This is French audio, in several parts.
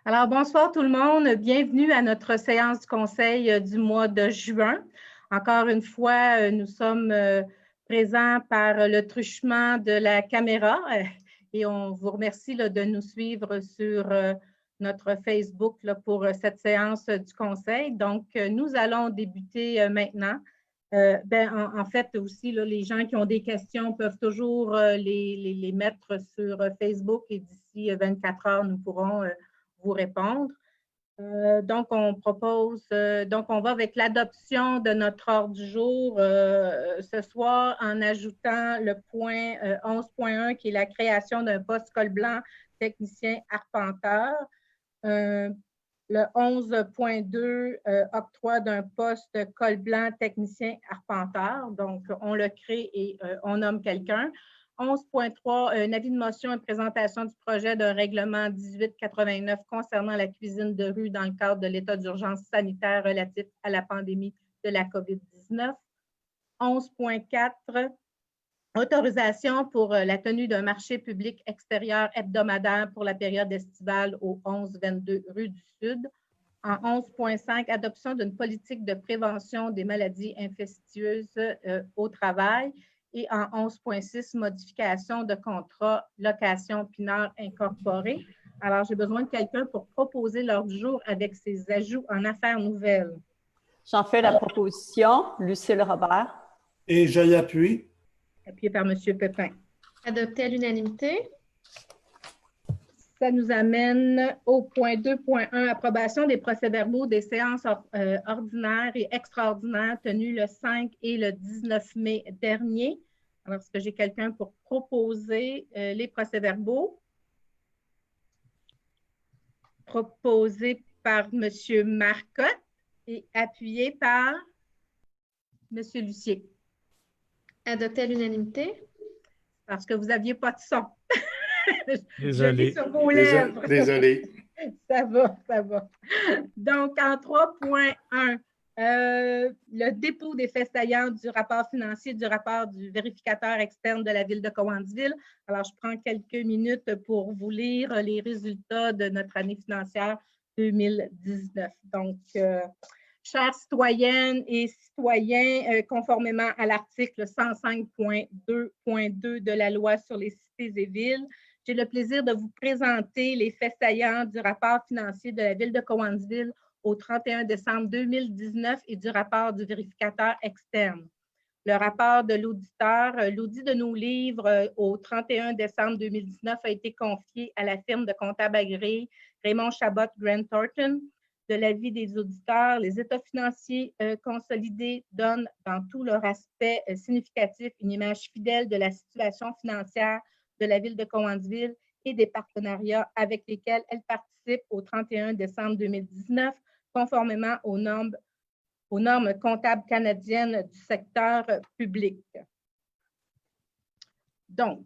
Alors, bonsoir tout le monde. Bienvenue à notre séance du conseil du mois de juin. Encore une fois, nous sommes présents par le truchement de la caméra et on vous remercie de nous suivre sur notre Facebook pour cette séance du conseil. Donc, nous allons débuter maintenant. En fait, aussi, les gens qui ont des questions peuvent toujours les mettre sur Facebook et d'ici 24 heures, nous pourrons vous répondre. Donc, on va avec l'adoption de notre ordre du jour ce soir en ajoutant le point 11.1 qui est la création d'un poste col blanc technicien arpenteur. Le 11.2, octroi d'un poste col blanc technicien arpenteur. Donc, on le crée et on nomme quelqu'un. 11.3, un avis de motion et présentation du projet d'un règlement 1889 concernant la cuisine de rue dans le cadre de l'état d'urgence sanitaire relatif à la pandémie de la COVID-19. 11.4, autorisation pour la tenue d'un marché public extérieur hebdomadaire pour la période estivale au 11-22 rue du Sud. En 11.5, adoption d'une politique de prévention des maladies infectieuses au travail. Et en 11.6, modification de contrat location Pinard incorporé. Alors, j'ai besoin de quelqu'un pour proposer l'ordre du jour avec ses ajouts en affaires nouvelles. J'en fais la proposition, Lucille Robert. Et j'y appuie. Appuyé par M. Pépin. Adopté à l'unanimité. Ça nous amène au point 2.1, approbation des procès-verbaux des séances ordinaires et extraordinaires tenues le 5 et le 19 mai dernier. Alors, est-ce que j'ai quelqu'un pour proposer les procès-verbaux? Proposé par M. Marcotte et appuyé par M. Lucier. Adopté à l'unanimité. Parce que vous n'aviez pas de son. Désolé. Sur vos lèvres. Désolé. Ça va, ça va. Donc, en 3.1, le dépôt des faits saillants du rapport financier du rapport du vérificateur externe de la Ville de Cowansville. Alors, je prends quelques minutes pour vous lire les résultats de notre année financière 2019. Donc, chères citoyennes et citoyens, conformément à l'article 105.2.2 de la loi sur les cités et villes, j'ai le plaisir de vous présenter les faits saillants du rapport financier de la Ville de Cowansville au 31 décembre 2019 et du rapport du vérificateur externe. Le rapport de l'auditeur, l'audit de nos livres au 31 décembre 2019 a été confié à la firme de comptables agréés Raymond Chabot Grant Thornton. De l'avis des auditeurs, les états financiers consolidés donnent dans tout leur aspect significatif une image fidèle de la situation financière de la Ville de Cowansville et des partenariats avec lesquels elle participe au 31 décembre 2019, conformément aux normes comptables canadiennes du secteur public. Donc,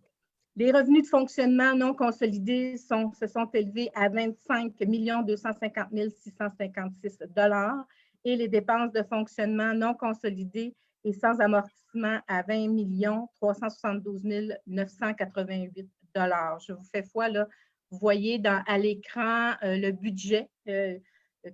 les revenus de fonctionnement non consolidés se sont élevés à 25 250 656 $ et les dépenses de fonctionnement non consolidées et sans amortissement à 20 372 988 $. Je vous fais foi, là, vous voyez à l'écran le budget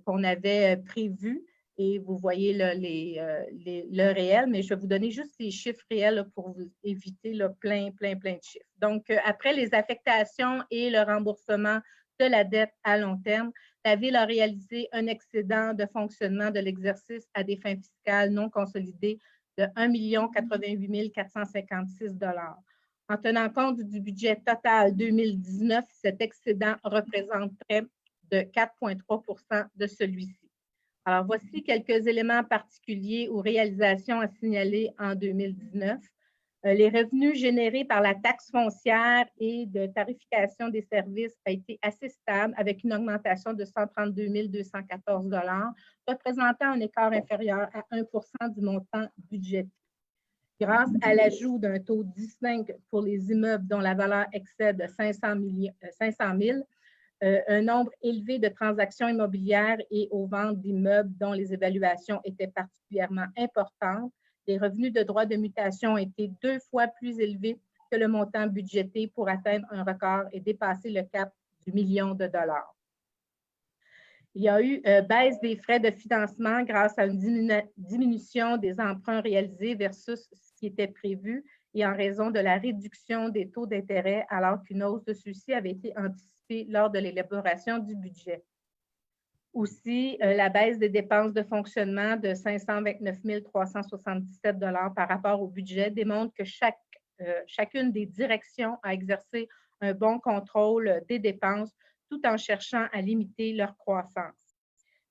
qu'on avait prévu. Et vous voyez le réel, mais je vais vous donner juste les chiffres réels là, pour vous éviter plein de chiffres. Donc, après les affectations et le remboursement de la dette à long terme, la Ville a réalisé un excédent de fonctionnement de l'exercice à des fins fiscales non consolidées de 1 088 456 $. En tenant compte du budget total 2019, cet excédent représenterait de 4,3 % de celui-ci. Alors, voici quelques éléments particuliers ou réalisations à signaler en 2019. Les revenus générés par la taxe foncière et de tarification des services a été assez stable avec une augmentation de 132 214 $, représentant un écart inférieur à 1 % du montant budgété. Grâce à l'ajout d'un taux distinct pour les immeubles dont la valeur excède 500 000, un nombre élevé de transactions immobilières et aux ventes d'immeubles dont les évaluations étaient particulièrement importantes, les revenus de droits de mutation ont été 2 fois plus élevés que le montant budgété pour atteindre un record et dépasser le cap du $1 000 000. Il y a eu baisse des frais de financement grâce à une diminution des emprunts réalisés versus ce qui était prévu et en raison de la réduction des taux d'intérêt alors qu'une hausse de ceux-ci avait été anticipée lors de l'élaboration du budget. Aussi, la baisse des dépenses de fonctionnement de 529 377 par rapport au budget démontre que chacune des directions a exercé un bon contrôle des dépenses tout en cherchant à limiter leur croissance.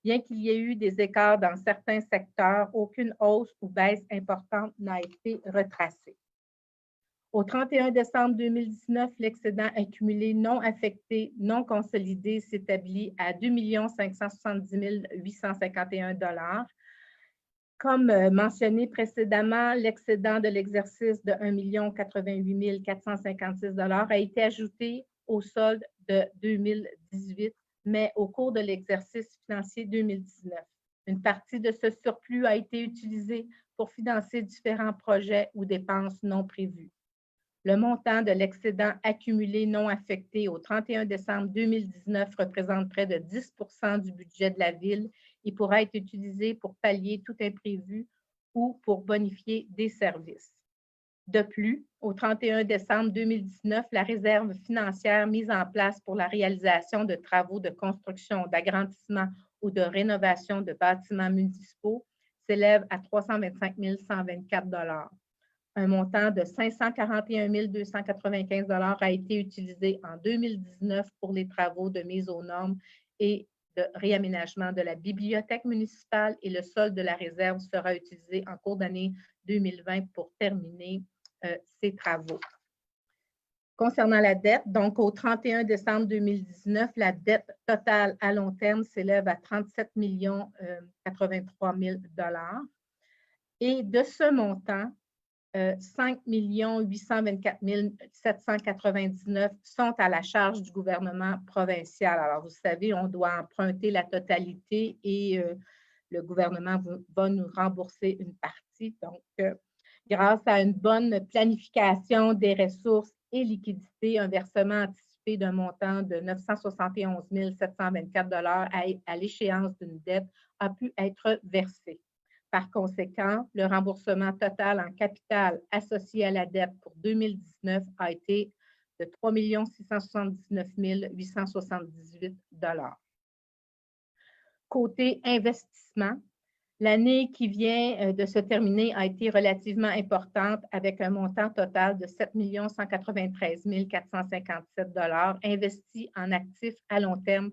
Bien qu'il y ait eu des écarts dans certains secteurs, aucune hausse ou baisse importante n'a été retracée. Au 31 décembre 2019, l'excédent accumulé non affecté, non consolidé s'établit à 2 570 851 $. Comme mentionné précédemment, l'excédent de l'exercice de 1 088 456 $ a été ajouté au solde de 2018, mais au cours de l'exercice financier 2019. Une partie de ce surplus a été utilisée pour financer différents projets ou dépenses non prévues. Le montant de l'excédent accumulé non affecté au 31 décembre 2019 représente près de 10 % du budget de la Ville et pourra être utilisé pour pallier tout imprévu ou pour bonifier des services. De plus, au 31 décembre 2019, la réserve financière mise en place pour la réalisation de travaux de construction, d'agrandissement ou de rénovation de bâtiments municipaux s'élève à 325 124 $. Un montant de 541 295 $ a été utilisé en 2019 pour les travaux de mise aux normes et de réaménagement de la bibliothèque municipale et le solde de la réserve sera utilisé en cours d'année 2020 pour terminer ces travaux. Concernant la dette, donc au 31 décembre 2019, la dette totale à long terme s'élève à 37 083 000 $. Et de ce montant, 5 824 799 sont à la charge du gouvernement provincial. Alors, vous savez, on doit emprunter la totalité et le gouvernement va nous rembourser une partie. Donc, grâce à une bonne planification des ressources et liquidités, un versement anticipé d'un montant de 971 724 $ à l'échéance d'une dette a pu être versé. Par conséquent, le remboursement total en capital associé à la dette pour 2019 a été de 3 679 878 $. Côté investissement, l'année qui vient de se terminer a été relativement importante avec un montant total de 7 193 457 $ investis en actifs à long terme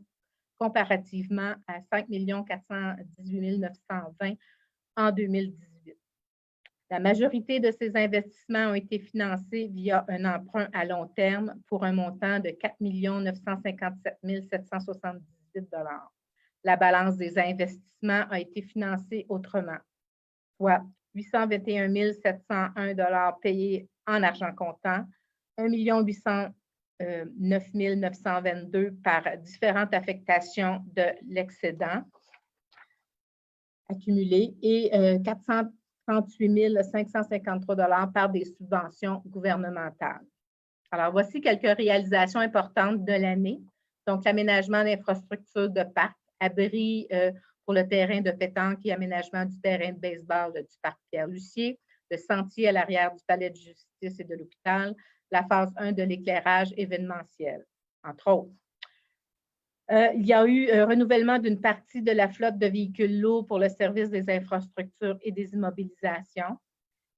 comparativement à 5 418 920 en 2018. La majorité de ces investissements ont été financés via un emprunt à long terme pour un montant de 4 957 778 $. La balance des investissements a été financée autrement, soit 821 701 $ payés en argent comptant, 1 809 922 par différentes affectations de l'excédent accumulé et 438 553 $ par des subventions gouvernementales. Alors, voici quelques réalisations importantes de l'année. Donc, l'aménagement d'infrastructures de parc, abri pour le terrain de pétanque et aménagement du terrain de baseball du parc Pierre-Lucier, le sentier à l'arrière du palais de justice et de l'hôpital, la phase 1 de l'éclairage événementiel, entre autres. Il y a eu un renouvellement d'une partie de la flotte de véhicules lourds pour le service des infrastructures et des immobilisations.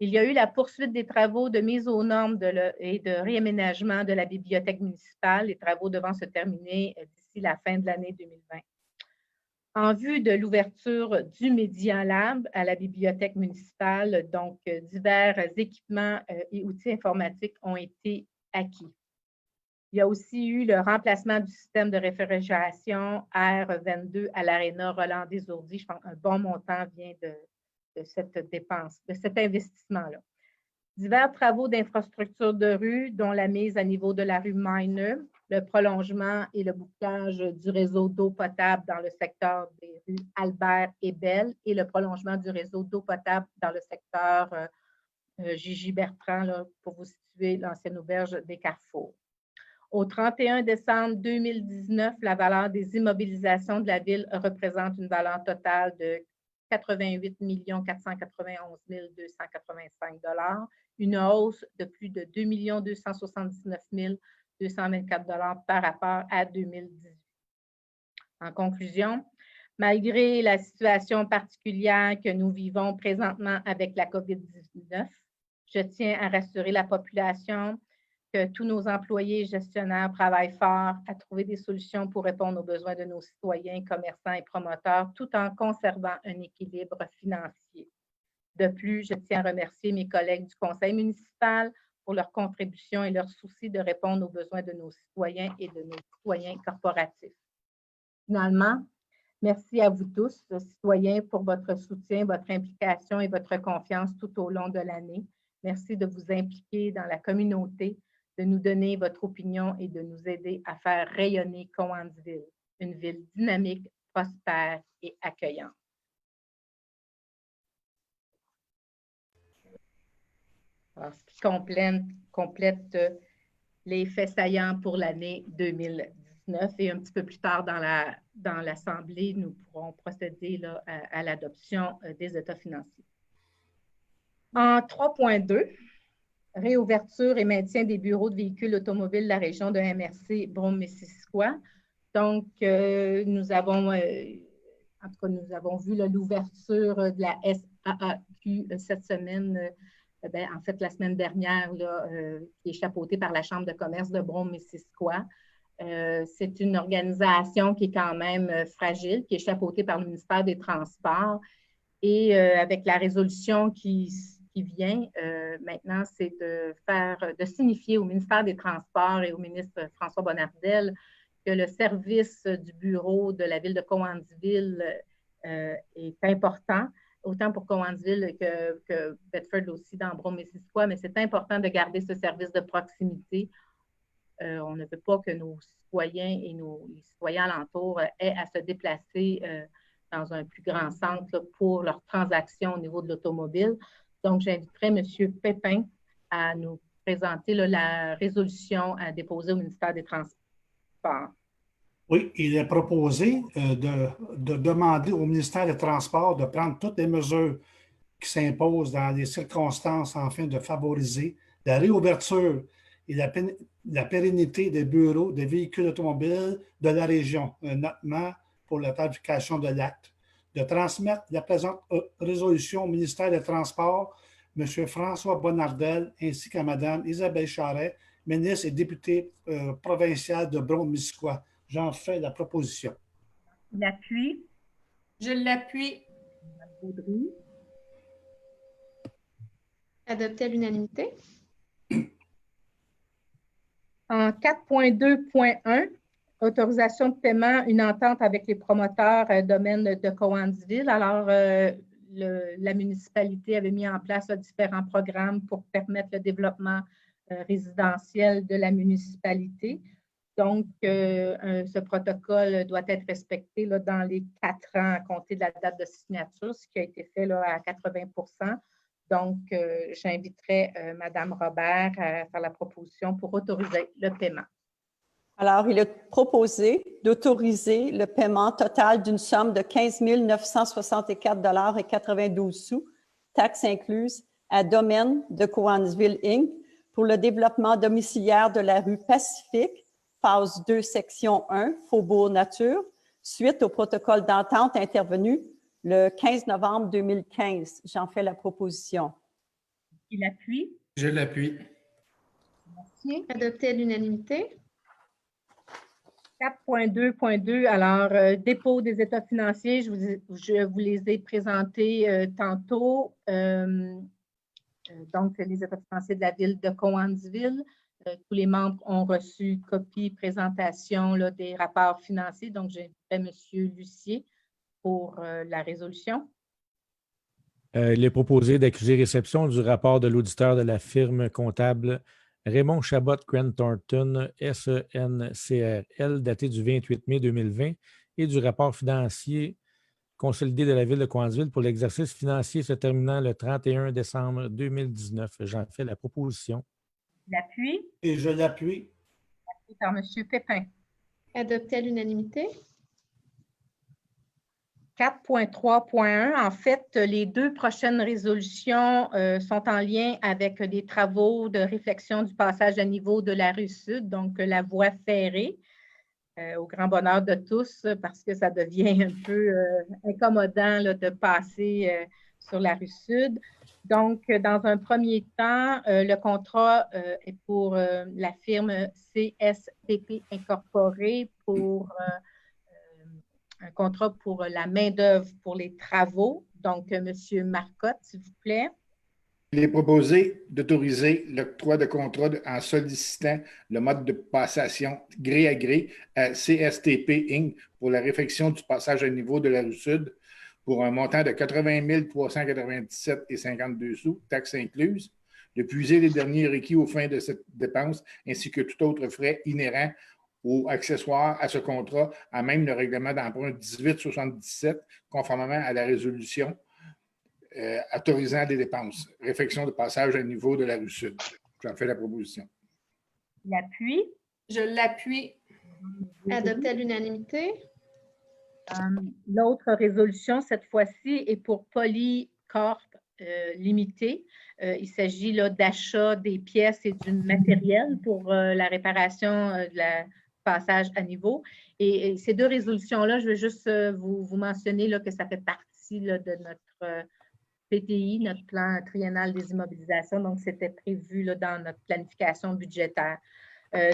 Il y a eu la poursuite des travaux de mise aux normes et de réaménagement de la bibliothèque municipale, les travaux devant se terminer d'ici la fin de l'année 2020. En vue de l'ouverture du Media Lab à la bibliothèque municipale, donc divers équipements et outils informatiques ont été acquis. Il y a aussi eu le remplacement du système de réfrigération R22 à l'Aréna Roland-Désourdi. Je pense qu'un bon montant vient de cette dépense, de cet investissement-là. Divers travaux d'infrastructure de rue, dont la mise à niveau de la rue Miner, le prolongement et le bouclage du réseau d'eau potable dans le secteur des rues Albert et Belle et le prolongement du réseau d'eau potable dans le secteur Gigi Bertrand, là, pour vous situer l'ancienne auberge des Carrefours. Au 31 décembre 2019, la valeur des immobilisations de la Ville représente une valeur totale de 88 491 285 $, une hausse de plus de 2 279 224 $ par rapport à 2018. En conclusion, malgré la situation particulière que nous vivons présentement avec la COVID-19, je tiens à rassurer la population que tous nos employés et gestionnaires travaillent fort à trouver des solutions pour répondre aux besoins de nos citoyens, commerçants et promoteurs, tout en conservant un équilibre financier. De plus, je tiens à remercier mes collègues du conseil municipal pour leur contribution et leur souci de répondre aux besoins de nos citoyens et de nos citoyens corporatifs. Finalement, merci à vous tous, citoyens, pour votre soutien, votre implication et votre confiance tout au long de l'année. Merci de vous impliquer dans la communauté, de nous donner votre opinion et de nous aider à faire rayonner Cowansville, une ville dynamique, prospère et accueillante. Alors, ce qui complète les faits saillants pour l'année 2019 et un petit peu plus tard dans l'Assemblée, nous pourrons procéder là, à l'adoption des états financiers. En 3.2, réouverture et maintien des bureaux de véhicules automobiles de la région de MRC Brome-Missisquoi. Donc, nous avons vu l'ouverture de la SAAQ cette semaine, en fait, la semaine dernière, là, qui est chapeautée par la Chambre de commerce de Brome-Missisquoi. C'est une organisation qui est quand même fragile, qui est chapeautée par le ministère des Transports. Et avec la résolution qui vient maintenant, c'est de signifier au ministère des Transports et au ministre François Bonnardel que le service du bureau de la ville de Cowansville est important, autant pour Cowansville que Bedford aussi dans Brome-Missisquoi, mais c'est important de garder ce service de proximité. On ne veut pas que nos citoyens et les citoyens alentours aient à se déplacer dans un plus grand centre là, pour leurs transactions au niveau de l'automobile. Donc, j'inviterai M. Pépin à nous présenter là, la résolution à déposer au ministère des Transports. Oui, il est proposé de demander au ministère des Transports de prendre toutes les mesures qui s'imposent dans les circonstances afin de favoriser la réouverture et la pérennité des bureaux des véhicules automobiles de la région, notamment pour la tarification de l'acte, de transmettre la présente résolution au ministère des Transports, M. François Bonnardel, ainsi qu'à Mme Isabelle Charret, ministre et députée provinciale de Brome-Missisquoi. J'en fais la proposition. L'appuie. Je l'appuie. Mme Baudry. Adopté à l'unanimité. En 4.2.1, autorisation de paiement, une entente avec les promoteurs domaine de Cowansville. Alors, la municipalité avait mis en place différents programmes pour permettre le développement résidentiel de la municipalité. Donc, ce protocole doit être respecté là, dans les 4 ans à compter de la date de signature, ce qui a été fait là, à 80%. Donc, j'inviterai Mme Robert à faire la proposition pour autoriser le paiement. Alors, il est proposé d'autoriser le paiement total d'une somme de 15 964,92 $, taxes incluses, à Domaine de Cowansville, Inc., pour le développement domiciliaire de la rue Pacifique, phase 2, section 1, Faubourg Nature, suite au protocole d'entente intervenu le 15 novembre 2015. J'en fais la proposition. Il appuie. Je l'appuie. Merci. Adopté à l'unanimité. 4.2.2, alors, dépôt des états financiers, je vous les ai présentés tantôt. Donc, les états financiers de la ville de Cowansville. Tous les membres ont reçu copie, présentation là, des rapports financiers. Donc, j'inviterai M. Lucier pour la résolution. Il est proposé d'accuser réception du rapport de l'auditeur de la firme comptable Raymond Chabot Grant Thornton, SENCRL, daté du 28 mai 2020, et du rapport financier consolidé de la ville de Cowansville pour l'exercice financier se terminant le 31 décembre 2019. J'en fais la proposition. L'appui. Et je l'appuie. Par M. Pépin. Adopté à l'unanimité. 4.3.1, en fait, les deux prochaines résolutions sont en lien avec des travaux de réflexion du passage à niveau de la rue Sud, donc la voie ferrée, au grand bonheur de tous, parce que ça devient un peu incommodant là, de passer sur la rue Sud. Donc, dans un premier temps, le contrat est pour la firme CSTP Incorporée pour un contrat pour la main-d'œuvre pour les travaux. Donc, M. Marcotte, s'il vous plaît. Il est proposé d'autoriser l'octroi de contrat en sollicitant le mode de passation gré à gré à CSTP Inc. pour la réfection du passage à niveau de la rue Sud pour un montant de 80 397,52 sous, taxes incluses, de puiser les derniers requis aux fins de cette dépense ainsi que tout autre frais inhérent ou accessoires à ce contrat, à même le règlement d'emprunt 1877, conformément à la résolution autorisant des dépenses. Réfection de passage à niveau de la rue Sud. J'en fais la proposition. L'appui. Je l'appuie. Adopté à l'unanimité. L'autre résolution, cette fois-ci, est pour Polycorp Limité. Il s'agit d'achat des pièces et du matériel pour la réparation de la passage à niveau. Et ces deux résolutions-là, je veux juste vous mentionner là, que ça fait partie là, de notre PTI, notre plan triennal des immobilisations. Donc, c'était prévu là, dans notre planification budgétaire.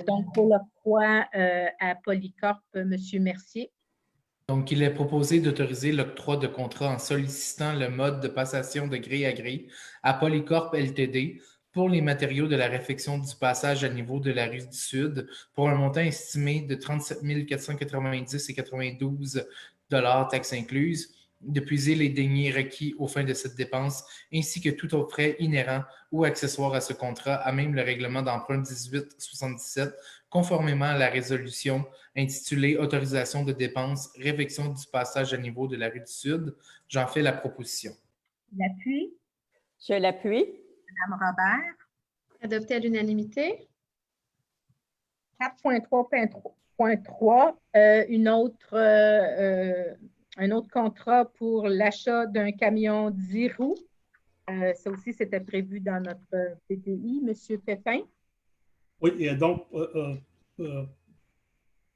Donc, pour l'octroi à Polycorp, M. Mercier. Donc, il est proposé d'autoriser l'octroi de contrat en sollicitant le mode de passation de gré à gré à Polycorp Ltd. Pour les matériaux de la réfection du passage à niveau de la rue du Sud pour un montant estimé de 37 490,92 $ taxes incluses, de puiser les deniers requis aux fins de cette dépense, ainsi que tout autre frais inhérent ou accessoire à ce contrat, à même le règlement d'emprunt 1877, conformément à la résolution intitulée « Autorisation de dépenses, réfection du passage à niveau de la rue du Sud ». J'en fais la proposition. L'appui. Je l'appuie. Mme Robert. Adopté à l'unanimité. 4.3.3, un autre contrat pour l'achat d'un camion 10 roues. Ça aussi, c'était prévu dans notre PTI. Monsieur Pépin. Oui, et donc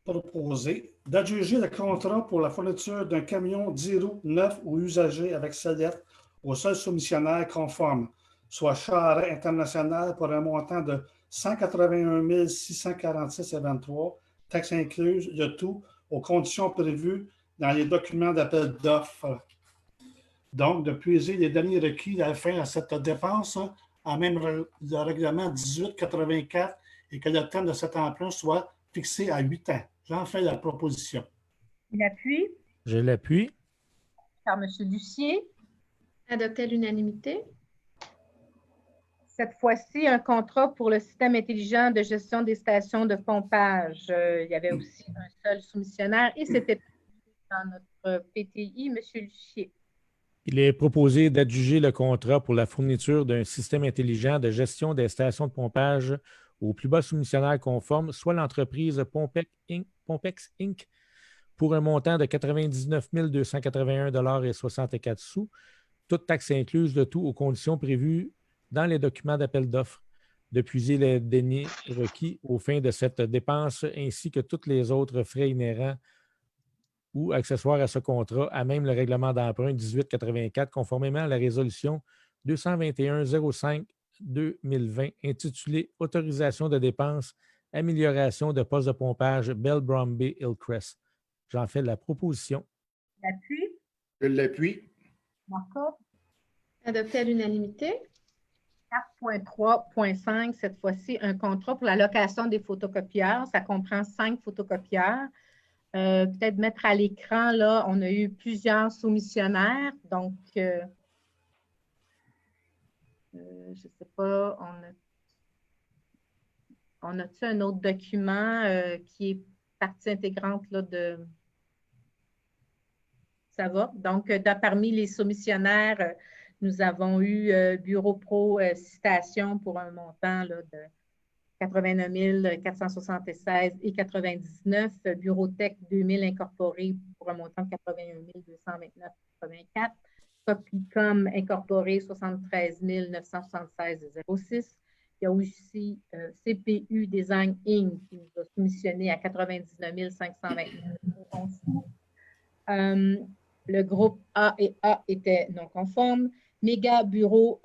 proposé d'adjuger le contrat pour la fourniture d'un camion 10 roues neuf ou usagé avec sellette au seul soumissionnaire conforme, soit Charret International pour un montant de 181 646,23, taxes incluses, le tout aux conditions prévues dans les documents d'appel d'offres. Donc, de puiser les derniers requis à la fin à cette dépense, à même le règlement 1884, et que le terme de cet emprunt soit fixé à 8 ans. J'en fais la proposition. L'appui. Je l'appuie. Par M. Lucier. Adopté à l'unanimité. Cette fois-ci, un contrat pour le système intelligent de gestion des stations de pompage. Il y avait aussi un seul soumissionnaire et c'était dans notre PTI. M. Lucier. Il est proposé d'adjuger le contrat pour la fourniture d'un système intelligent de gestion des stations de pompage au plus bas soumissionnaire conforme, soit l'entreprise Pompex Inc., pour un montant de 99 281,64 $, toutes taxes incluses, le tout aux conditions prévues dans les documents d'appel d'offres, de puiser les deniers requis aux fins de cette dépense ainsi que tous les autres frais inhérents ou accessoires à ce contrat, à même le règlement d'emprunt 1884, conformément à la résolution 221-05-2020 intitulée « Autorisation de dépenses, amélioration de postes de pompage Bell Bromby Hillcrest ». J'en fais la proposition. L'appui. Je l'appuie. Marcotte. Adopté à l'unanimité. 4.3.5, cette fois-ci, un contrat pour la location des photocopieurs. Ça comprend 5 photocopieurs. Peut-être mettre à l'écran, là, on a eu plusieurs soumissionnaires. Donc, je ne sais pas, on a-t-il un autre document qui est partie intégrante là, de... Ça va. Donc, parmi les soumissionnaires, nous avons eu Bureau Pro Citation pour un montant là, de 89 476 et 99. Bureautech 2000 incorporé pour un montant de 81 229,84. Copicom incorporé 73 976,06. Il y a aussi CPU Design Inc. qui nous a soumissionné à 99 529,11. Le groupe A et A était non conformes. Méga Bureau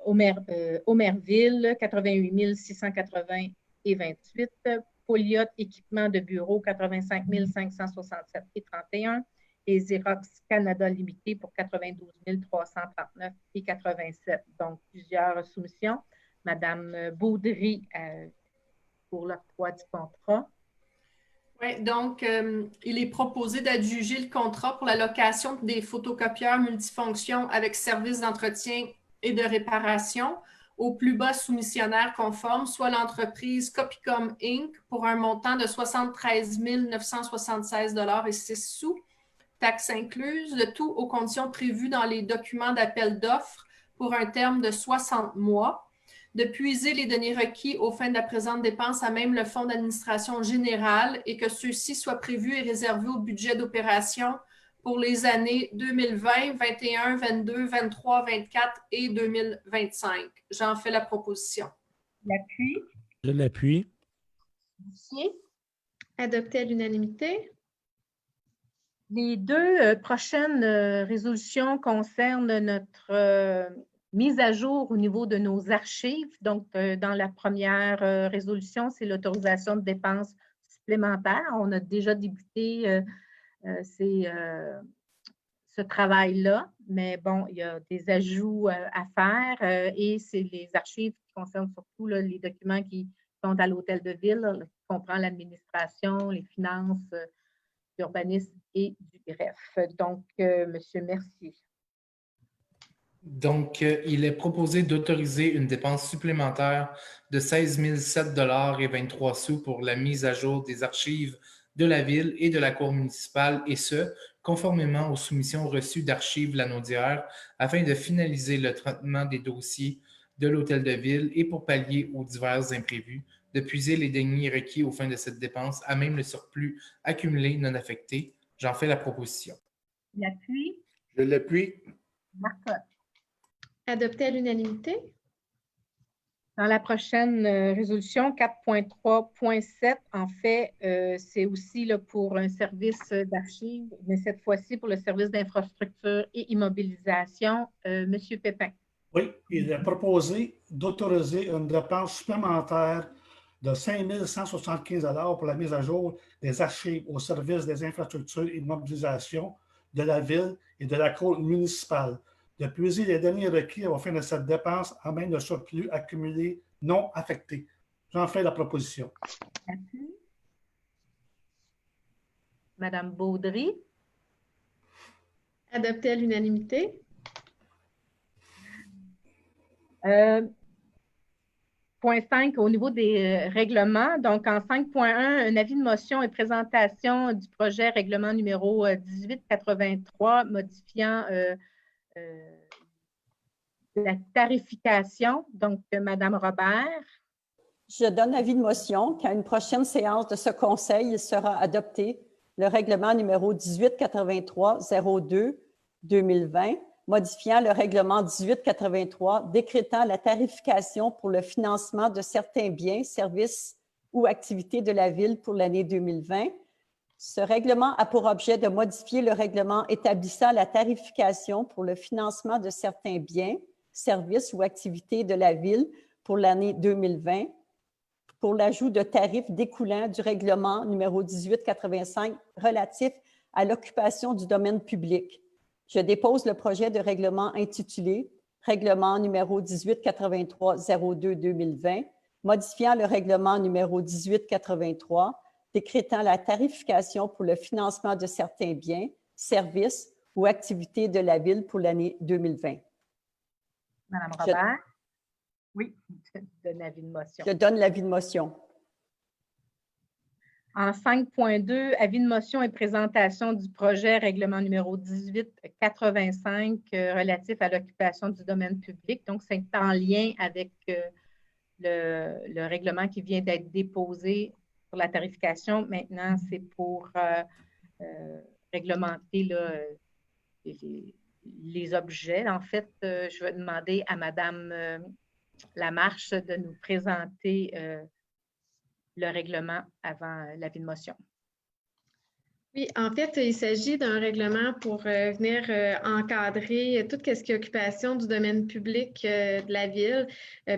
Omerville, 88 680,28. Poliot Équipement de bureau, 85 567,31. Et Xerox Canada Limité pour 92 339,87. Donc, plusieurs soumissions. Madame Baudry pour l'octroi du contrat. Oui, donc, il est proposé d'adjuger le contrat pour la location des photocopieurs multifonctions avec service d'entretien et de réparation au plus bas soumissionnaire conforme, soit l'entreprise Copicom Inc. pour un montant de 73 976,06 $, taxes incluses, le tout aux conditions prévues dans les documents d'appel d'offres pour un terme de 60 mois, de puiser les données requis aux fins de la présente dépense à même le fonds d'administration générale et que ceux-ci soient prévus et réservés au budget d'opération pour les années 2020, 21, 22, 23, 24 et 2025. J'en fais la proposition. L'appui. Je l'appuie. Adopté à l'unanimité. Les deux prochaines résolutions concernent notre mise à jour au niveau de nos archives. Donc, dans la première résolution, c'est l'autorisation de dépenses supplémentaires. On a déjà débuté ce travail-là, mais bon, il y a des ajouts à faire et c'est les archives qui concernent surtout là, les documents qui sont à l'hôtel de ville, là, qui comprend l'administration, les finances, l'urbanisme et du greffe. Donc, M. Mercier. Donc, il est proposé d'autoriser une dépense supplémentaire de 16 007,23 $ pour la mise à jour des archives de la Ville et de la Cour municipale, et ce, conformément aux soumissions reçues d'Archives Lanaudière, afin de finaliser le traitement des dossiers de l'Hôtel de Ville et pour pallier aux divers imprévus, de puiser les deniers requis aux fins de cette dépense à même le surplus accumulé non affecté. J'en fais la proposition. L'appui. Je l'appuie. Marcotte. Adopté à l'unanimité. Dans la prochaine résolution 4.3.7, en fait, c'est aussi là, pour un service d'archives, mais cette fois-ci pour le service d'infrastructure et immobilisation. Monsieur Pépin. Oui, il est proposé d'autoriser une dépense supplémentaire de 5 175 $ pour la mise à jour des archives au service des infrastructures et immobilisation de la Ville et de la Cour municipale, de puiser les données requis au fin de cette dépense en même de surplus accumulé non affecté. J'en fais la proposition. Madame Baudry. Adopté à l'unanimité. Point 5, au niveau des règlements. Donc, en 5.1, un avis de motion et présentation du projet règlement numéro 1883 modifiant la tarification. Donc, Madame Robert. Je donne avis de motion qu'à une prochaine séance de ce Conseil, il sera adopté le règlement numéro 1883-02-2020, modifiant le règlement 1883, décrétant la tarification pour le financement de certains biens, services ou activités de la Ville pour l'année 2020. Ce règlement a pour objet de modifier le règlement établissant la tarification pour le financement de certains biens, services ou activités de la Ville pour l'année 2020, pour l'ajout de tarifs découlant du règlement numéro 1885 relatif à l'occupation du domaine public. Je dépose le projet de règlement intitulé « Règlement numéro 1883-02-2020 », modifiant le règlement numéro 1883, décrétant la tarification pour le financement de certains biens, services ou activités de la Ville pour l'année 2020. Madame Robert. Oui, je donne l'avis de motion. Je donne l'avis de motion. En 5.2, avis de motion et présentation du projet règlement numéro 1885 relatif à l'occupation du domaine public. Donc, c'est en lien avec le règlement qui vient d'être déposé pour la tarification. Maintenant, c'est pour réglementer là, les objets. En fait, je vais demander à Mme Lamarche de nous présenter le règlement avant l'avis de motion. Oui, en fait, il s'agit d'un règlement pour venir encadrer tout ce qui est occupation du domaine public de la ville.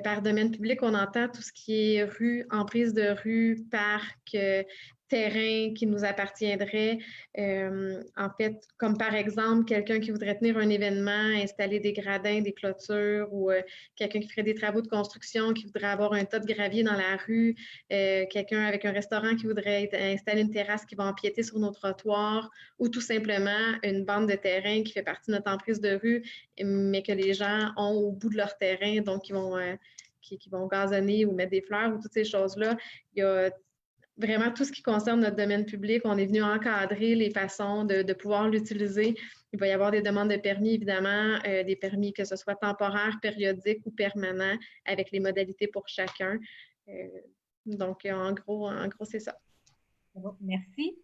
Par domaine public, on entend tout ce qui est rue, emprise de rue, parc, terrain qui nous appartiendrait. En fait, comme par exemple, quelqu'un qui voudrait tenir un événement, installer des gradins, des clôtures, ou quelqu'un qui ferait des travaux de construction, qui voudrait avoir un tas de gravier dans la rue, quelqu'un avec un restaurant qui voudrait installer une terrasse qui va empiéter sur nos trottoirs, ou tout simplement une bande de terrain qui fait partie de notre emprise de rue, mais que les gens ont au bout de leur terrain, donc qui vont gazonner ou mettre des fleurs ou toutes ces choses-là. Il y a vraiment tout ce qui concerne notre domaine public. On est venu encadrer les façons de pouvoir l'utiliser. Il va y avoir des demandes de permis, évidemment, des permis que ce soit temporaires, périodiques ou permanents, avec les modalités pour chacun. Donc, en gros, c'est ça. Merci.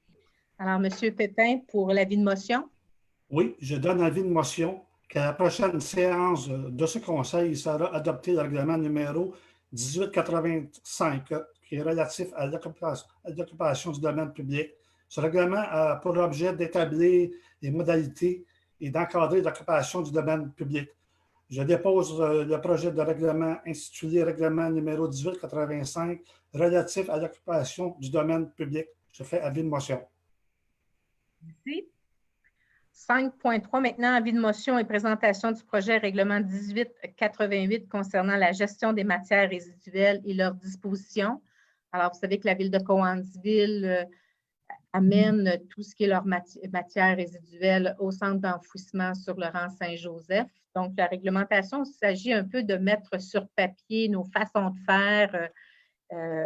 Alors, M. Pépin, pour l'avis de motion. Oui, je donne avis de motion qu'à la prochaine séance de ce conseil, il sera adopté le règlement numéro 1885, qui est relatif à l'occupation du domaine public. Ce règlement a pour objet d'établir les modalités et d'encadrer l'occupation du domaine public. Je dépose le projet de règlement intitulé Règlement numéro 1885 relatif à l'occupation du domaine public. Je fais avis de motion. Merci. 5.3, maintenant, avis de motion et présentation du projet règlement 1888 concernant la gestion des matières résiduelles et leurs dispositions. Alors, vous savez que la ville de Cowansville amène tout ce qui est leur matière résiduelle au centre d'enfouissement sur le rang Saint-Joseph. Donc, la réglementation, il s'agit un peu de mettre sur papier nos façons de faire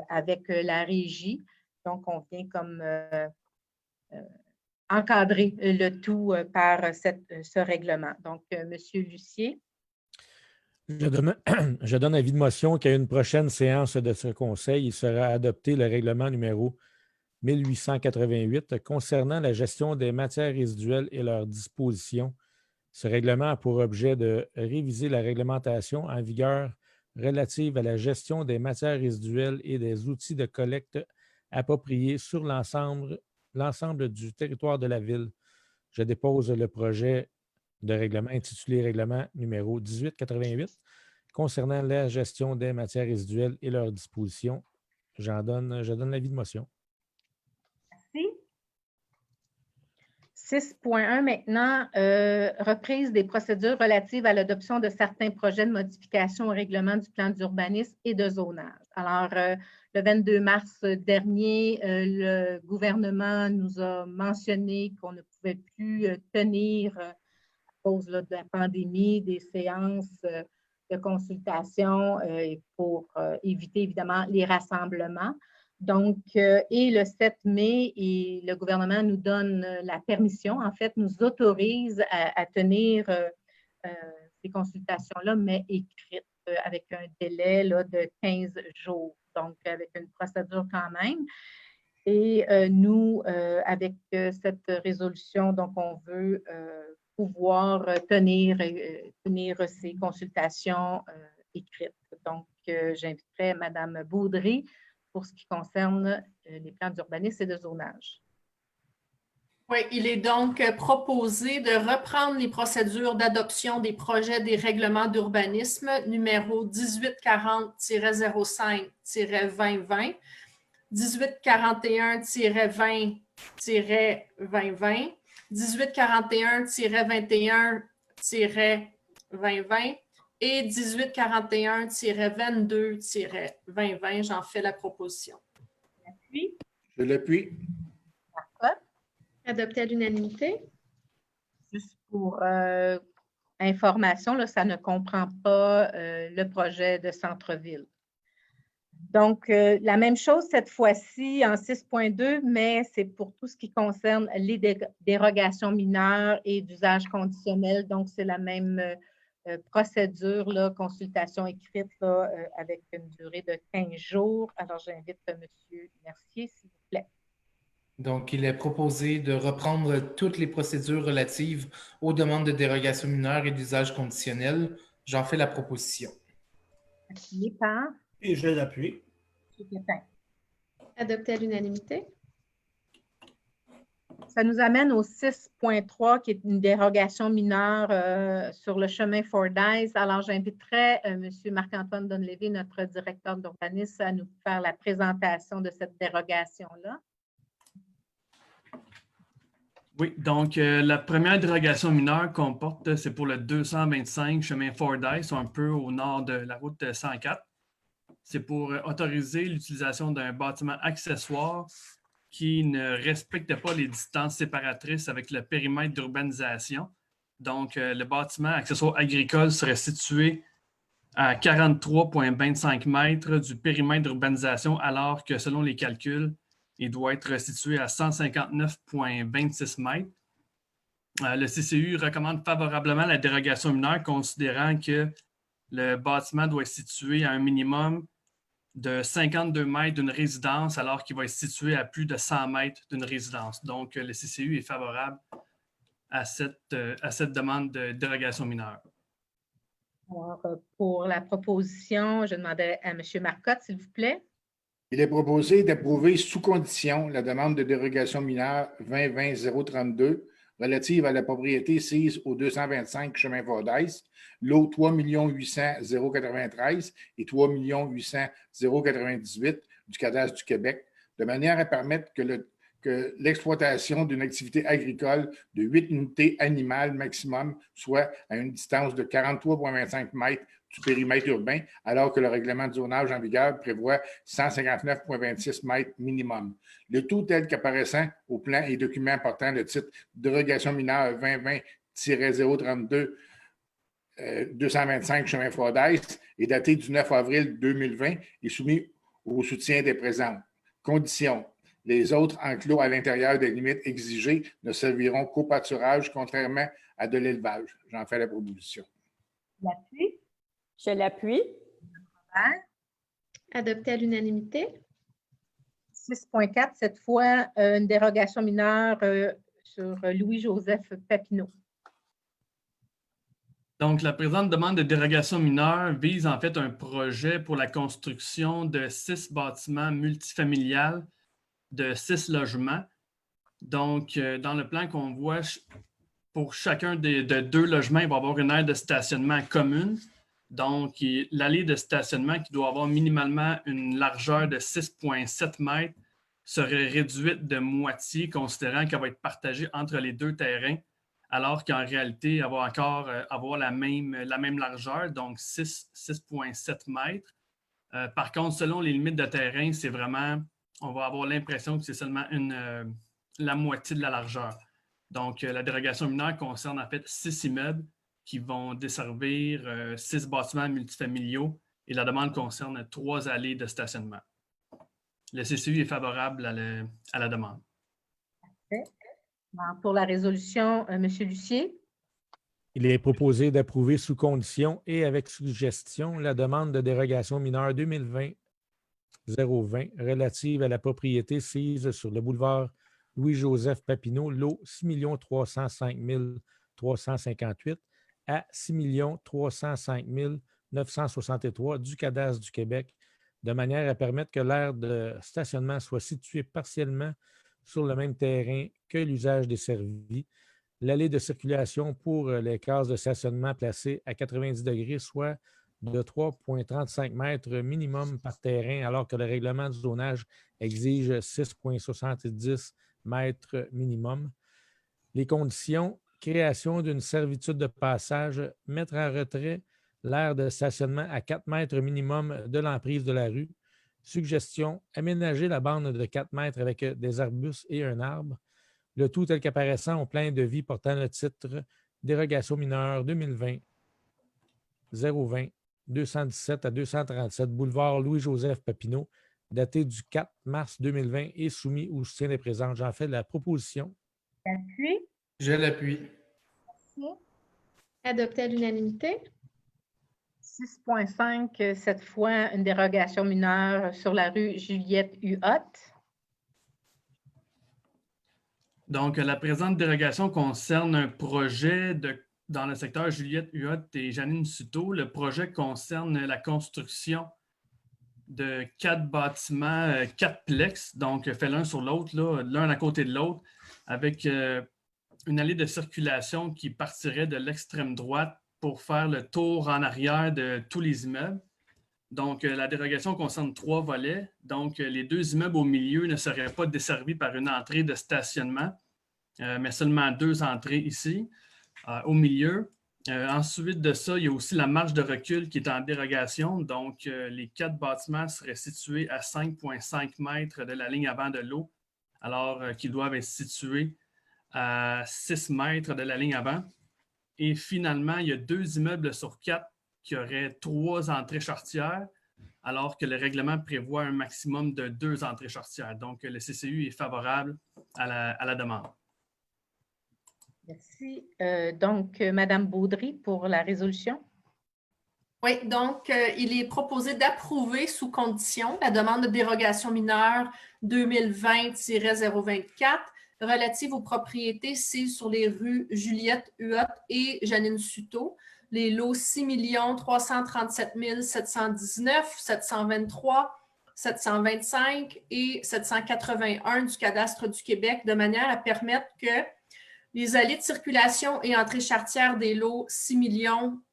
avec la régie. Donc, on vient comme encadrer le tout par ce règlement. Donc, M. Lucier. Je donne avis de motion qu'à une prochaine séance de ce conseil, il sera adopté le règlement numéro 1888 concernant la gestion des matières résiduelles et leurs dispositions. Ce règlement a pour objet de réviser la réglementation en vigueur relative à la gestion des matières résiduelles et des outils de collecte appropriés sur l'ensemble du territoire de la ville. Je dépose le projet de règlement intitulé Règlement numéro 1888 concernant la gestion des matières résiduelles et leurs dispositions. Je donne l'avis de motion. Merci. 6.1 maintenant, reprise des procédures relatives à l'adoption de certains projets de modification au règlement du plan d'urbanisme et de zonage. Alors, le 22 mars dernier, le gouvernement nous a mentionné qu'on ne pouvait plus tenir, à cause de la pandémie, des séances de consultation pour éviter évidemment les rassemblements. Donc, et le 7 mai, le gouvernement nous donne la permission, en fait, nous autorise à tenir ces consultations-là, mais écrites avec un délai là, de 15 jours, donc avec une procédure quand même. Et nous, avec cette résolution, donc on veut pouvoir tenir ces consultations écrites. Donc, j'inviterai Mme Baudry pour ce qui concerne les plans d'urbanisme et de zonage. Oui, il est donc proposé de reprendre les procédures d'adoption des projets des règlements d'urbanisme numéro 1840-05-2020, 1841-20-2020, 1841-21-2020 et 1841-22-2020. J'en fais la proposition. Merci. Je l'appuie. Adopté à l'unanimité. Juste pour information, là, ça ne comprend pas le projet de centre-ville. Donc, la même chose cette fois-ci en 6.2, mais c'est pour tout ce qui concerne les dérogations mineures et d'usage conditionnel. Donc, c'est la même procédure, là, consultation écrite là, avec une durée de 15 jours. Alors, j'invite M. Mercier, s'il vous plaît. Donc, il est proposé de reprendre toutes les procédures relatives aux demandes de dérogation mineure et d'usage conditionnel. J'en fais la proposition. Appuyé par Et je l'appuie. M. Pépin. Adopté à l'unanimité. Ça nous amène au 6.3, qui est une dérogation mineure sur le chemin Fordyce. Alors, j'inviterai M. Marc-Antoine Donlevé, notre directeur d'urbanisme, à nous faire la présentation de cette dérogation-là. Oui, donc la première dérogation mineure qu'on porte, c'est pour le 225 chemin Fordyce, un peu au nord de la route 104. C'est pour autoriser l'utilisation d'un bâtiment accessoire qui ne respecte pas les distances séparatrices avec le périmètre d'urbanisation. Donc, le bâtiment accessoire agricole serait situé à 43,25 mètres du périmètre d'urbanisation, alors que selon les calculs, il doit être situé à 159,26 mètres. Le CCU recommande favorablement la dérogation mineure, considérant que le bâtiment doit être situé à un minimum de 52 mètres d'une résidence, alors qu'il va être situé à plus de 100 mètres d'une résidence. Donc, le CCU est favorable à cette demande de dérogation mineure. Alors, pour la proposition, je demanderai à M. Marcotte, s'il vous plaît. Il est proposé d'approuver sous condition la demande de dérogation mineure 2020-032 relative à la propriété sise au 225 chemin Fordyce, lot 3 800 093 et 3 800 098 du cadastre du Québec, de manière à permettre que l'exploitation d'une activité agricole de 8 unités animales maximum soit à une distance de 43,25 mètres du périmètre urbain, alors que le règlement de zonage en vigueur prévoit 159,26 mètres minimum. Le tout tel qu'apparaissant au plan et documents portant le titre dérogation mineure 2020-032 225 chemin Fordyce est daté du 9 avril 2020 et soumis au soutien des présentes conditions. Les autres enclos à l'intérieur des limites exigées ne serviront qu'au pâturage, contrairement à de l'élevage. J'en fais la proposition. L'appui. Je l'appuie. Adopté à l'unanimité. 6.4, cette fois, une dérogation mineure sur Louis-Joseph Papineau. Donc, la présente demande de dérogation mineure vise en fait un projet pour la construction de 6 bâtiments multifamiliales de 6 logements. Donc, dans le plan qu'on voit, pour chacun de 2 logements, il va y avoir une aire de stationnement commune. Donc, l'allée de stationnement qui doit avoir minimalement une largeur de 6,7 mètres serait réduite de moitié, considérant qu'elle va être partagée entre les 2 terrains, alors qu'en réalité, elle va encore avoir la même largeur, donc 6,7 mètres. Par contre, selon les limites de terrain, c'est vraiment, on va avoir l'impression que c'est seulement la moitié de la largeur. Donc, la dérogation mineure concerne en fait 6 immeubles qui vont desservir 6 bâtiments multifamiliaux et la demande concerne 3 allées de stationnement. Le CCU est favorable à la demande. Parfait. Pour la résolution, M. Lucier. Il est proposé d'approuver sous condition et avec suggestion la demande de dérogation mineure 2020-020 relative à la propriété sise sur le boulevard Louis-Joseph Papineau, lot 6 305 358 à 6 305 963 du cadastre du Québec, de manière à permettre que l'aire de stationnement soit située partiellement sur le même terrain que l'usage desservi, l'allée de circulation pour les cases de stationnement placées à 90 degrés, soit de 3,35 mètres minimum par terrain, alors que le règlement du zonage exige 6,70 mètres minimum. Les conditions: création d'une servitude de passage, mettre en retrait l'aire de stationnement à 4 mètres minimum de l'emprise de la rue. Suggestion: aménager la bande de 4 mètres avec des arbustes et un arbre. Le tout tel qu'apparaissant au plan de vie portant le titre dérogation mineure 2020-020 217 à 237 boulevard Louis-Joseph Papineau, daté du 4 mars 2020 et soumis au soutien des présents. J'en fais la proposition. L'appui. Je l'appuie. Merci. Adopté à l'unanimité. 6.5, cette fois, une dérogation mineure sur la rue Juliette-Huot. Donc, la présente dérogation concerne un projet dans le secteur Juliette-Huot et Janine-Suto. Le projet concerne la construction de 4 bâtiments, 4 plex, donc fait l'un sur l'autre, l'un à côté de l'autre, avec une allée de circulation qui partirait de l'extrême droite pour faire le tour en arrière de tous les immeubles. Donc, la dérogation concerne 3 volets. Donc, les 2 immeubles au milieu ne seraient pas desservis par une entrée de stationnement, mais seulement 2 entrées ici, au milieu. Ensuite de ça, il y a aussi la marge de recul qui est en dérogation. Donc, les 4 bâtiments seraient situés à 5,5 mètres de la ligne avant de l'eau, alors qu'ils doivent être situés à 6 mètres de la ligne avant. Et finalement, il y a 2 immeubles sur 4 qui auraient 3 entrées charretières, alors que le règlement prévoit un maximum de 2 entrées charretières. Donc, le CCU est favorable à la demande. Merci. Donc, Mme Baudry pour la résolution. Oui, donc, il est proposé d'approuver sous condition la demande de dérogation mineure 2020-024 relative aux propriétés sises sur les rues Juliette-Huot et Janine-Suto, les lots 6 337 719, 723, 725 et 781 du cadastre du Québec, de manière à permettre que les allées de circulation et entrées charretières des lots 6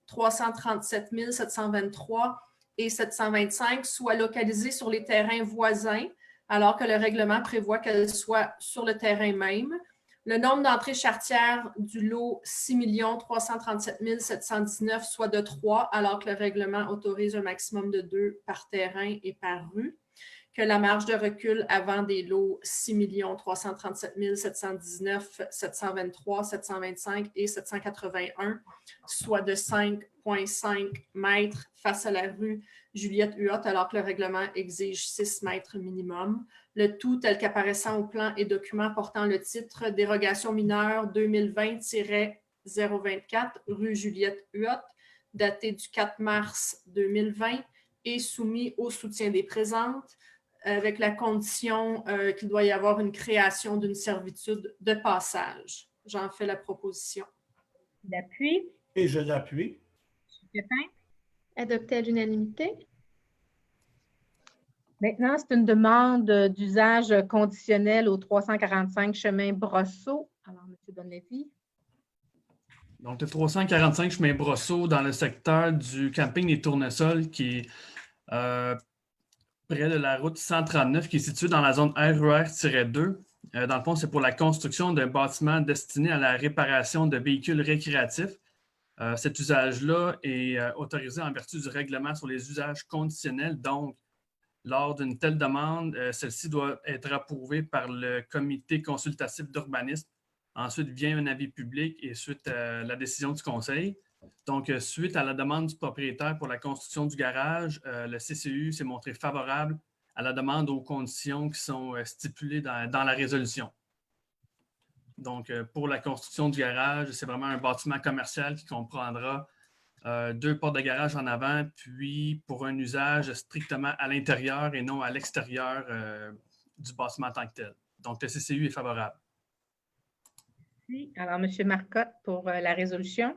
337 723 et 725 soient localisées sur les terrains voisins, alors que le règlement prévoit qu'elles soient sur le terrain même. Le nombre d'entrées charretières du lot 6 337 719 soit de 3, alors que le règlement autorise un maximum de 2 par terrain et par rue. Que la marge de recul avant des lots 6 337 719, 723, 725 et 781 soit de 5,5 mètres face à la rue Juliette-Huot, alors que le règlement exige 6 mètres minimum. Le tout tel qu'apparaissant au plan et documents portant le titre « Dérogation mineure 2020-024 rue Juliette-Huot », daté du 4 mars 2020 et soumis au soutien des présentes, avec la condition qu'il doit y avoir une création d'une servitude de passage. J'en fais la proposition. L'appui. Et je l'appuie. Adopté à l'unanimité. Maintenant, c'est une demande d'usage conditionnel au 345 chemin Brosseau. Alors, M. Donlevy. Donc, le 345 chemin Brosseau dans le secteur du camping des Tournesols qui est près de la route 139 qui est située dans la zone RER-2. Dans le fond, c'est pour la construction d'un bâtiment destiné à la réparation de véhicules récréatifs. Cet usage-là est autorisé en vertu du règlement sur les usages conditionnels. Donc, lors d'une telle demande, celle-ci doit être approuvée par le comité consultatif d'urbanisme. Ensuite vient un avis public et suite à la décision du conseil. Donc, suite à la demande du propriétaire pour la construction du garage, le CCU s'est montré favorable à la demande aux conditions qui sont stipulées dans la résolution. Donc, pour la construction du garage, c'est vraiment un bâtiment commercial qui comprendra 2 portes de garage en avant, puis pour un usage strictement à l'intérieur et non à l'extérieur du bâtiment en tant que tel. Donc, le CCU est favorable. Alors, M. Marcotte pour la résolution.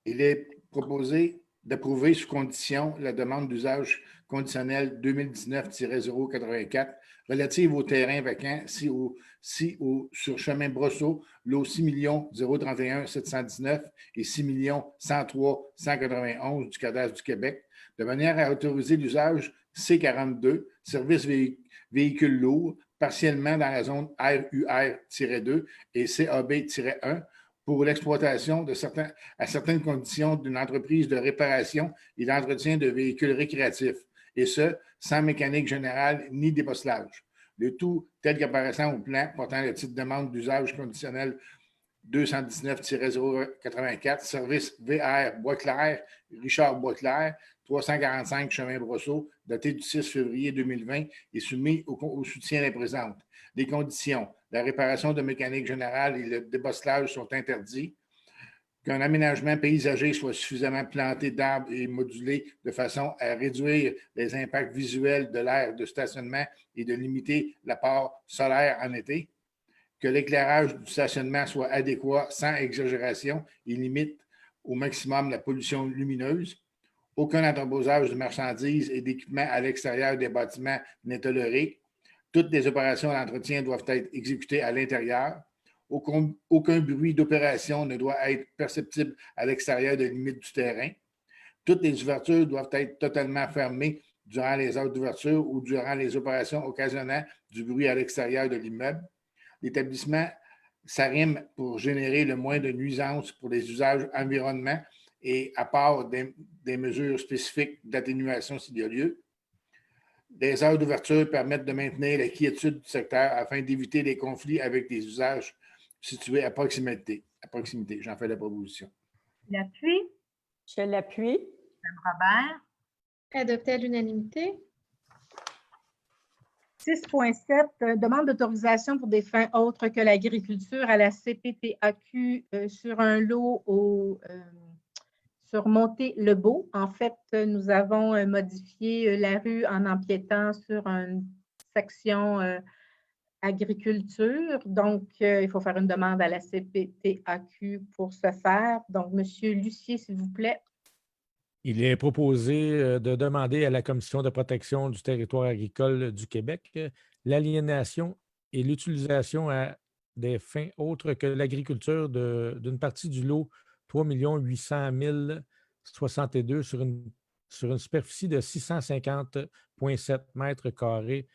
Il est proposé d'approuver sous condition la demande d'usage conditionnel 2019-084 relative au terrain vacant sur chemin Brosseau, lot 6 031 719 et 6 103 191 du cadastre du Québec, de manière à autoriser l'usage C42, service véhicules lourds, partiellement dans la zone RUR-2 et CAB-1, pour l'exploitation à certaines conditions d'une entreprise de réparation et d'entretien de véhicules récréatifs, et ce, sans mécanique générale ni débosselage. Le tout tel qu'apparaissant au plan portant le titre de demande d'usage conditionnel 219-084, service VR Boisclair, Richard Boisclair, 345 chemin Brosseau, daté du 6 février 2020 et soumis au soutien des présentes. Les conditions: la réparation de mécanique générale et le débosselage sont interdits. qu'un aménagement paysager soit suffisamment planté d'arbres et modulé de façon à réduire les impacts visuels de l'aire de stationnement et de limiter l'apport solaire en été, que l'éclairage du stationnement soit adéquat sans exagération et limite au maximum la pollution lumineuse. Aucun entreposage de marchandises et d'équipements à l'extérieur des bâtiments n'est toléré. Toutes les opérations d'entretien doivent être exécutées à l'intérieur. Aucun bruit d'opération ne doit être perceptible à l'extérieur des limites du terrain. Toutes les ouvertures doivent être totalement fermées durant les heures d'ouverture ou durant les opérations occasionnant du bruit à l'extérieur de l'immeuble. L'établissement s'arrime pour générer le moins de nuisances pour les usages environnement et à part des mesures spécifiques d'atténuation s'il y a lieu. Les heures d'ouverture permettent de maintenir la quiétude du secteur afin d'éviter les conflits avec des usages situés à proximité. J'en fais la proposition. L'appui. Je l'appuie. Mme Robert. Adopté à l'unanimité. 6.7, demande d'autorisation pour des fins autres que l'agriculture à la CPTAQ sur un lot sur Monté-le-Beau. En fait, nous avons modifié la rue en empiétant sur une section agriculture. Donc, il faut faire une demande à la CPTAQ pour ce faire. Donc, M. Lucier, s'il vous plaît. Il est proposé de demander à la Commission de protection du territoire agricole du Québec l'aliénation et l'utilisation à des fins autres que l'agriculture d'une partie du lot 3 800 062 sur une superficie de 650,7 mètres carrés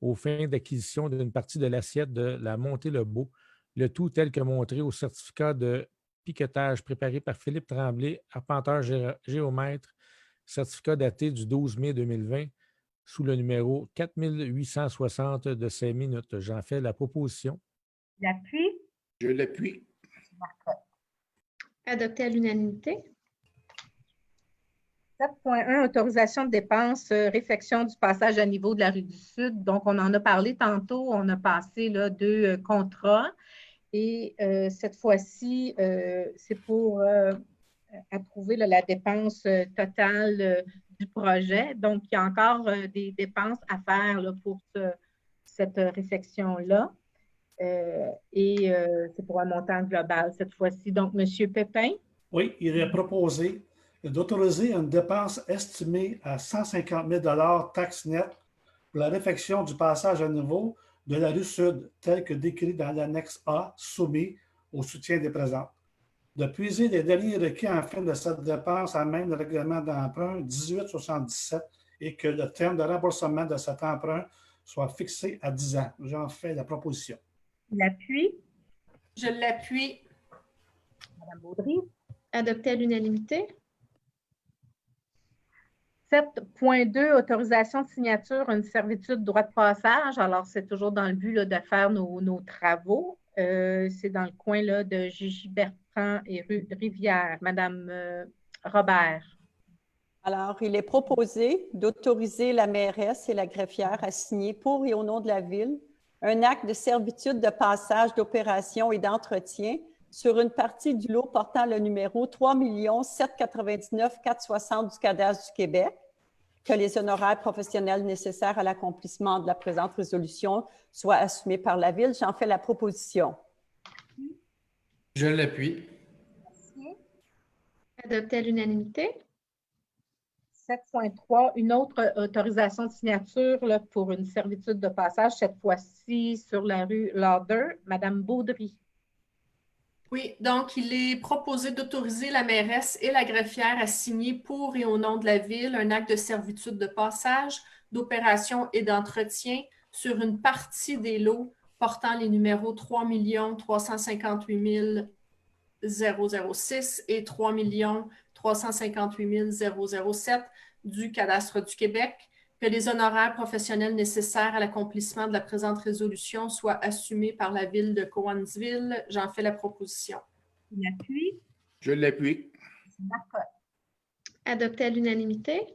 aux fins d'acquisition d'une partie de l'assiette de la Monté-le-Beau, le tout tel que montré au certificat de piquetage préparé par Philippe Tremblay, arpenteur géomètre, certificat daté du 12 mai 2020, sous le numéro 4860 de ces minutes. J'en fais la proposition. L'appui. Je l'appuie. Adopté à l'unanimité. 7.1, autorisation de dépenses, réfection du passage à niveau de la rue du Sud. Donc, on en a parlé tantôt. On a passé là, 2 contrats. Et cette fois-ci, c'est pour approuver là, la dépense totale du projet. Donc, il y a encore des dépenses à faire là, pour cette réfection-là. Et c'est pour un montant global cette fois-ci. Donc, M. Pépin. Oui, il est proposé d'autoriser une dépense estimée à 150 000 taxes nettes pour la réfection du passage à niveau de la rue Sud, tel que décrit dans l'annexe A soumis au soutien des présentes. De puiser les derniers requis en fin de cette dépense à même le règlement d'emprunt 1877 et que le terme de remboursement de cet emprunt soit fixé à 10 ans. J'en fais la proposition. L'appui. Je l'appuie. Mme Baudry. Adopté à l'unanimité. 7.2, autorisation de signature, une servitude droit de passage. Alors, c'est toujours dans le but là, de faire nos travaux. C'est dans le coin là, de Gigi Bertrand et rue Rivière. Madame Robert. Alors, il est proposé d'autoriser la mairesse et la greffière à signer pour et au nom de la Ville un acte de servitude de passage, d'opération et d'entretien sur une partie du lot portant le numéro 3 799 460 du cadastre du Québec, que les honoraires professionnels nécessaires à l'accomplissement de la présente résolution soient assumés par la Ville. J'en fais la proposition. Je l'appuie. Merci. Adopté à l'unanimité. 7.3, une autre autorisation de signature là, pour une servitude de passage, cette fois-ci sur la rue Lauder. Madame Baudry. Oui, donc il est proposé d'autoriser la mairesse et la greffière à signer pour et au nom de la Ville un acte de servitude de passage, d'opération et d'entretien sur une partie des lots portant les numéros 3 358 006 et 3 358 007 du cadastre du Québec, que les honoraires professionnels nécessaires à l'accomplissement de la présente résolution soient assumés par la Ville de Cowansville. J'en fais la proposition. L'appui. Je l'appuie. D'accord. Adopté à l'unanimité.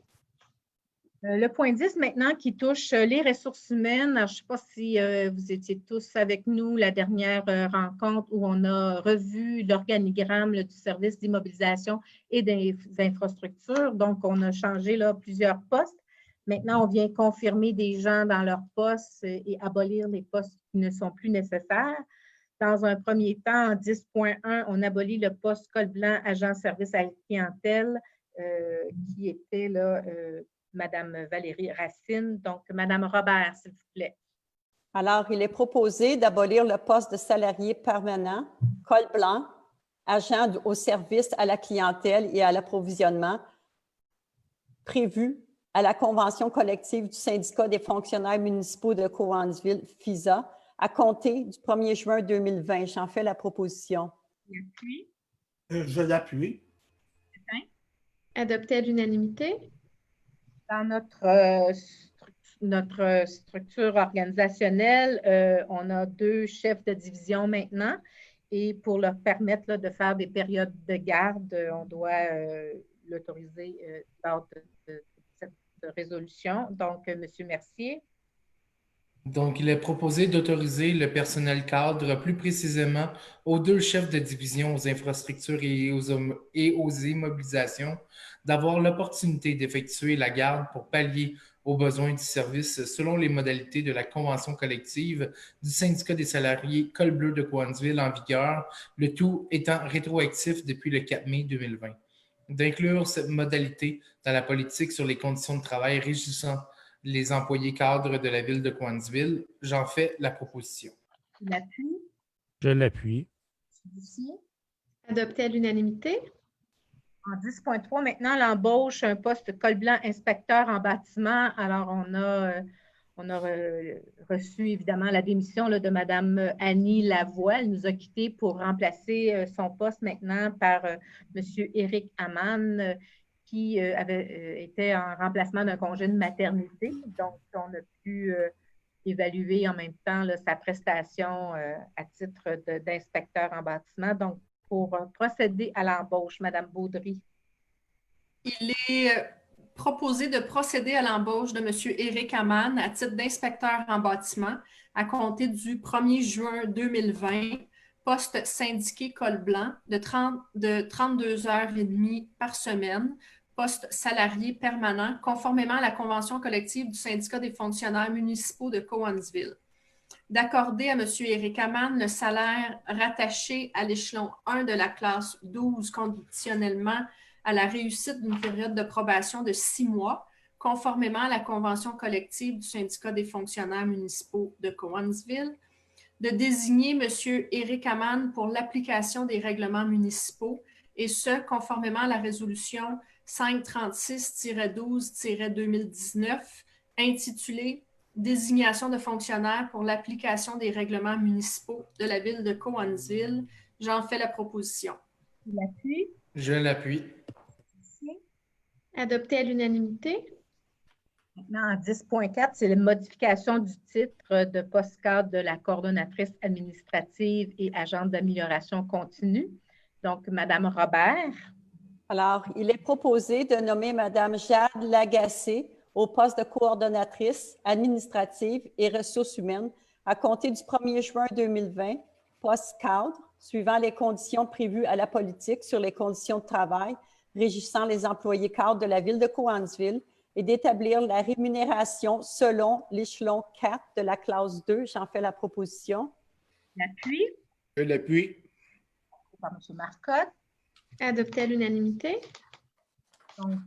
Le point 10 maintenant qui touche les ressources humaines. Alors, je ne sais pas si vous étiez tous avec nous la dernière rencontre où on a revu l'organigramme du service d'immobilisation et des infrastructures. Donc, on a changé là, plusieurs postes. Maintenant, on vient confirmer des gens dans leurs postes et abolir les postes qui ne sont plus nécessaires. Dans un premier temps, en 10.1, on abolit le poste col blanc agent service à la clientèle qui était là, Madame Valérie Racine. Donc, Madame Robert, s'il vous plaît. Alors, il est proposé d'abolir le poste de salarié permanent, col blanc, agent au service à la clientèle et à l'approvisionnement, prévu à la convention collective du syndicat des fonctionnaires municipaux de Cowansville, FISA, à compter du 1er juin 2020. J'en fais la proposition. Je l'appuie. Adopté à l'unanimité. Dans notre structure organisationnelle, on a 2 chefs de division maintenant et pour leur permettre là, de faire des périodes de garde, on doit l'autoriser lors de cette résolution. Donc, M. Mercier. Donc, il est proposé d'autoriser le personnel cadre, plus précisément aux 2 chefs de division aux infrastructures et aux immobilisations, d'avoir l'opportunité d'effectuer la garde pour pallier aux besoins du service selon les modalités de la convention collective du syndicat des salariés col bleu de Cowansville en vigueur, le tout étant rétroactif depuis le 4 mai 2020. D'inclure cette modalité dans la politique sur les conditions de travail régissant les employés cadres de la ville de Cowansville. J'en fais la proposition. L'appuie. Je l'appuie. Adopté à l'unanimité. En 10.3, maintenant, l'embauche, un poste col blanc inspecteur en bâtiment. Alors, on a reçu évidemment la démission là, de Mme Annie Lavoie. Elle nous a quittés pour remplacer son poste maintenant par M. Éric Amann, qui était en remplacement d'un congé de maternité. Donc, on a pu évaluer en même temps là, sa prestation à titre d'inspecteur en bâtiment. Donc, pour procéder à l'embauche, Mme Baudry. Il est proposé de procéder à l'embauche de M. Éric Amann à titre d'inspecteur en bâtiment à compter du 1er juin 2020, poste syndiqué col blanc de 32h30 par semaine, poste salarié permanent, conformément à la convention collective du syndicat des fonctionnaires municipaux de Cowansville. D'accorder à M. Éric Amann le salaire rattaché à l'échelon 1 de la classe 12 conditionnellement à la réussite d'une période de probation de 6 mois, conformément à la convention collective du syndicat des fonctionnaires municipaux de Cowansville, de désigner M. Éric Amann pour l'application des règlements municipaux, et ce, conformément à la résolution 536-12-2019, intitulée « Désignation de fonctionnaires pour l'application des règlements municipaux de la ville de Cowansville ». J'en fais la proposition. L'appuie. Je l'appuie. Adopté à l'unanimité. Maintenant, en 10.4, c'est la modification du titre de poste cadre de la coordonnatrice administrative et agente d'amélioration continue. Donc, Mme Robert. Alors, il est proposé de nommer Mme Jade Lagacé au poste de coordonnatrice administrative et ressources humaines à compter du 1er juin 2020, poste cadre, suivant les conditions prévues à la politique sur les conditions de travail régissant les employés cadres de la ville de Cowansville et d'établir la rémunération selon l'échelon 4 de la classe 2. J'en fais la proposition. L'appui. Je l'appuie. Par M. Marcotte. Adopté à l'unanimité. Donc,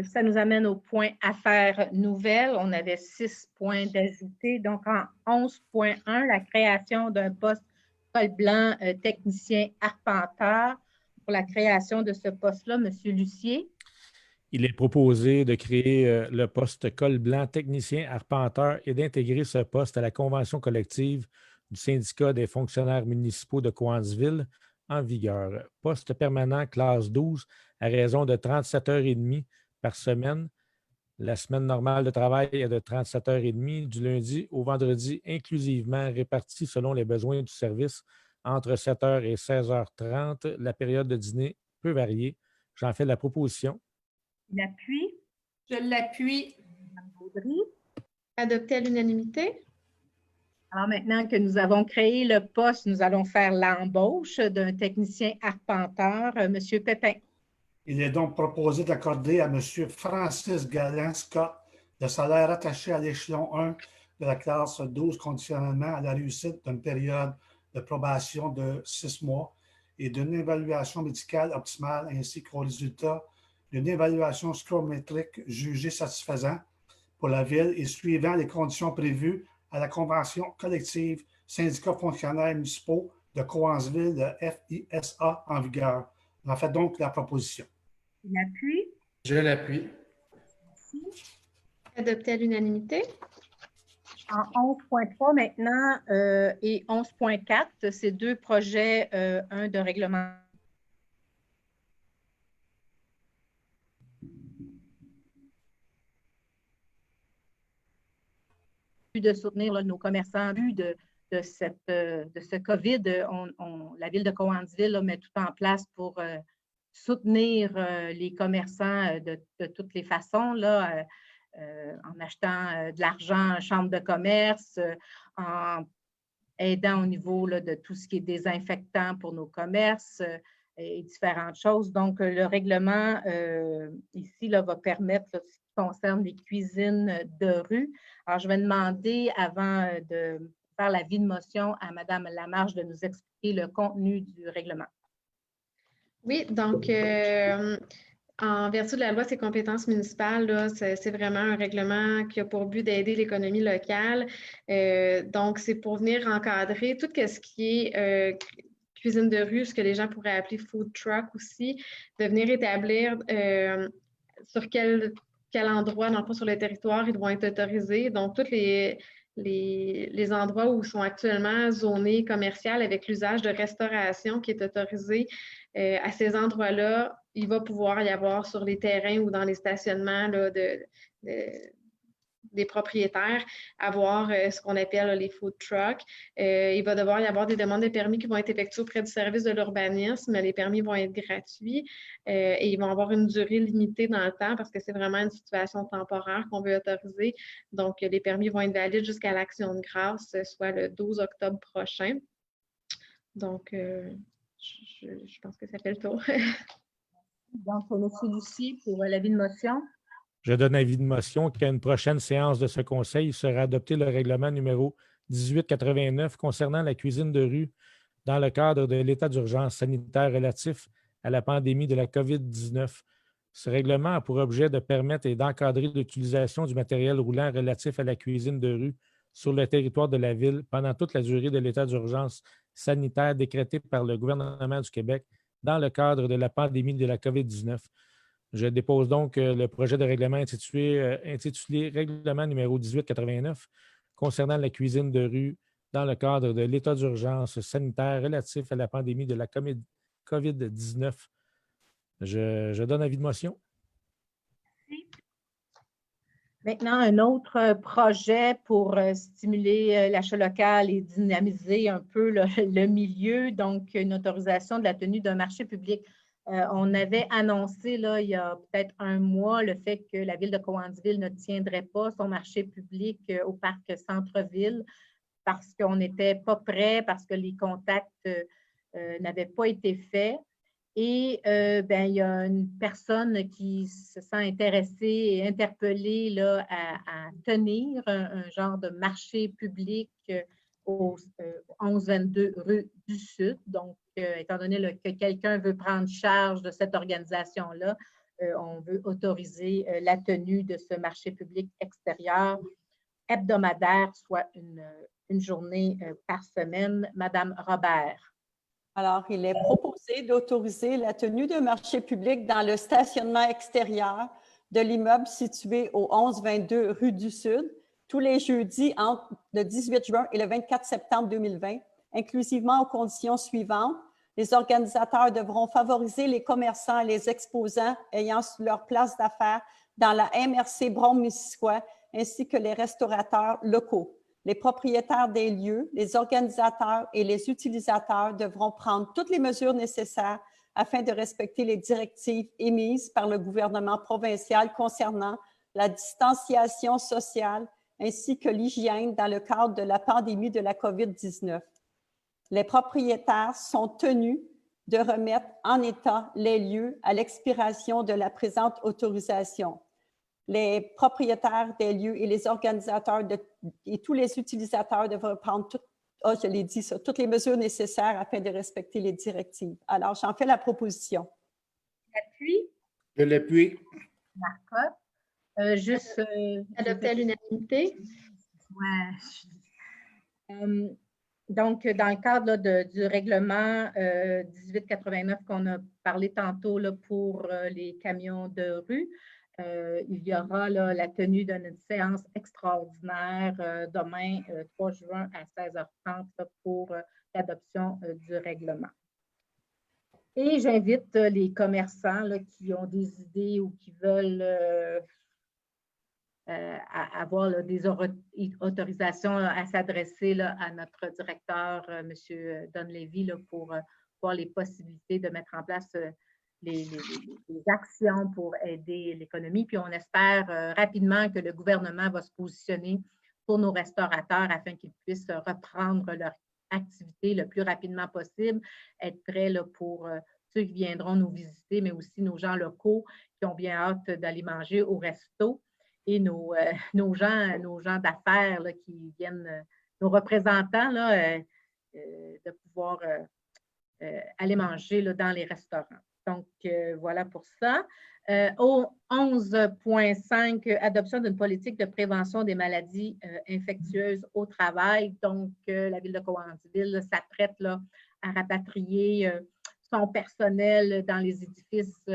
ça nous amène au point affaires nouvelles. On avait 6 points d'ajouter. Donc, en 11.1, la création d'un poste col blanc technicien arpenteur. Pour la création de ce poste-là, M. Lucier. Il est proposé de créer le poste col blanc technicien arpenteur et d'intégrer ce poste à la convention collective du syndicat des fonctionnaires municipaux de Cowansville en vigueur. Poste permanent classe 12 à raison de 37h30 par semaine. La semaine normale de travail est de 37h30 du lundi au vendredi inclusivement répartie selon les besoins du service entre 7h et 16h30. La période de dîner peut varier. J'en fais la proposition. L'appui. Je l'appuie. Audrey? Adopté à l'unanimité. Alors maintenant que nous avons créé le poste, nous allons faire l'embauche d'un technicien arpenteur, M. Pépin. Il est donc proposé d'accorder à M. Francis Galland-Scott le salaire attaché à l'échelon 1 de la classe 12 conditionnellement à la réussite d'une période de probation de 6 mois et d'une évaluation médicale optimale ainsi qu'au résultat d'une évaluation scométrique jugée satisfaisant pour la Ville et suivant les conditions prévues à la convention collective syndicats fonctionnaires municipaux de Cowansville de FISA en vigueur. En fait donc la proposition. Il appuie. Je l'appuie. Adopté à l'unanimité. En 11.3 maintenant et 11.4, c'est deux projets, un de règlement de soutenir là, nos commerçants en vue de ce COVID. La Ville de Cowansville met tout en place pour soutenir les commerçants de toutes les façons, là, en achetant de l'argent en chambre de commerce, en aidant au niveau là, de tout ce qui est désinfectant pour nos commerces et différentes choses. Donc, le règlement ici là, va permettre, là, ce qui concerne les cuisines de rue. Alors, je vais demander, avant de faire l'avis de motion, à Mme Lamarche de nous expliquer le contenu du règlement. Oui, donc, en vertu de la loi sur les compétences municipales, c'est vraiment un règlement qui a pour but d'aider l'économie locale. Donc, c'est pour venir encadrer tout ce qui est cuisine de rue, ce que les gens pourraient appeler food truck aussi, de venir établir sur quel endroit, dans le fond, sur le territoire, ils vont être autorisés. Donc, tous les endroits où ils sont actuellement zonés commerciaux avec l'usage de restauration qui est autorisé, à ces endroits-là, il va pouvoir y avoir sur les terrains ou dans les stationnements là, des propriétaires, avoir ce qu'on appelle là, les food trucks. Il va devoir y avoir des demandes de permis qui vont être effectuées auprès du service de l'urbanisme. Les permis vont être gratuits et ils vont avoir une durée limitée dans le temps parce que c'est vraiment une situation temporaire qu'on veut autoriser. Donc, les permis vont être valides jusqu'à l'action de grâce, soit le 12 octobre prochain. Donc, je pense que ça fait le tour. Donc, M. Lucie, pour l'avis de motion. Je donne avis de motion qu'à une prochaine séance de ce Conseil sera adopté le règlement numéro 1889 concernant la cuisine de rue dans le cadre de l'état d'urgence sanitaire relatif à la pandémie de la COVID-19. Ce règlement a pour objet de permettre et d'encadrer l'utilisation du matériel roulant relatif à la cuisine de rue sur le territoire de la Ville pendant toute la durée de l'état d'urgence sanitaire décrété par le gouvernement du Québec dans le cadre de la pandémie de la COVID-19. Je dépose donc le projet de règlement intitulé Règlement numéro 1889 concernant la cuisine de rue dans le cadre de l'état d'urgence sanitaire relatif à la pandémie de la COVID-19. Je donne avis de motion. Maintenant, un autre projet pour stimuler l'achat local et dynamiser un peu le milieu, donc une autorisation de la tenue d'un marché public. On avait annoncé là, il y a peut-être un mois le fait que la Ville de Cowansville ne tiendrait pas son marché public au parc centre-ville parce qu'on n'était pas prêt, parce que les contacts n'avaient pas été faits. Et il y a une personne qui se sent intéressée et interpellée là, à tenir un genre de marché public au 1122 rue du Sud. Donc, étant donné là, que quelqu'un veut prendre charge de cette organisation-là, on veut autoriser la tenue de ce marché public extérieur hebdomadaire, soit une journée par semaine. Madame Robert. Alors, il est proposé d'autoriser la tenue d'un marché public dans le stationnement extérieur de l'immeuble situé au 1122 rue du Sud, tous les jeudis entre le 18 juin et le 24 septembre 2020, inclusivement aux conditions suivantes. Les organisateurs devront favoriser les commerçants et les exposants ayant leur place d'affaires dans la MRC Brome-Missisquoi, ainsi que les restaurateurs locaux. Les propriétaires des lieux, les organisateurs et les utilisateurs devront prendre toutes les mesures nécessaires afin de respecter les directives émises par le gouvernement provincial concernant la distanciation sociale ainsi que l'hygiène dans le cadre de la pandémie de la COVID-19. Les propriétaires sont tenus de remettre en état les lieux à l'expiration de la présente autorisation. Les propriétaires des lieux et les organisateurs et tous les utilisateurs devraient prendre je l'ai dit ça, toutes les mesures nécessaires afin de respecter les directives. Alors, j'en fais la proposition. L'appui? Je l'appuie. Marcotte. Adopté à l'unanimité. Ouais. Donc, dans le cadre là, du règlement 1889 qu'on a parlé tantôt là, pour les camions de rue, il y aura là, la tenue d'une séance extraordinaire demain, 3 juin à 16h30 là, pour l'adoption du règlement. Et j'invite les commerçants là, qui ont des idées ou qui veulent avoir là, des autorisations à s'adresser à notre directeur, M. Dunleavy, là, pour voir les possibilités de mettre en place les actions pour aider l'économie. Puis on espère rapidement que le gouvernement va se positionner pour nos restaurateurs afin qu'ils puissent reprendre leur activité le plus rapidement possible, être prêts là, pour ceux qui viendront nous visiter, mais aussi nos gens locaux qui ont bien hâte d'aller manger au resto et nos gens d'affaires là, qui viennent, nos représentants, là, de pouvoir aller manger là, dans les restaurants. Donc, voilà pour ça. Au 11.5, adoption d'une politique de prévention des maladies infectieuses au travail. Donc, la Ville de Cowansville s'apprête à rapatrier son personnel dans les édifices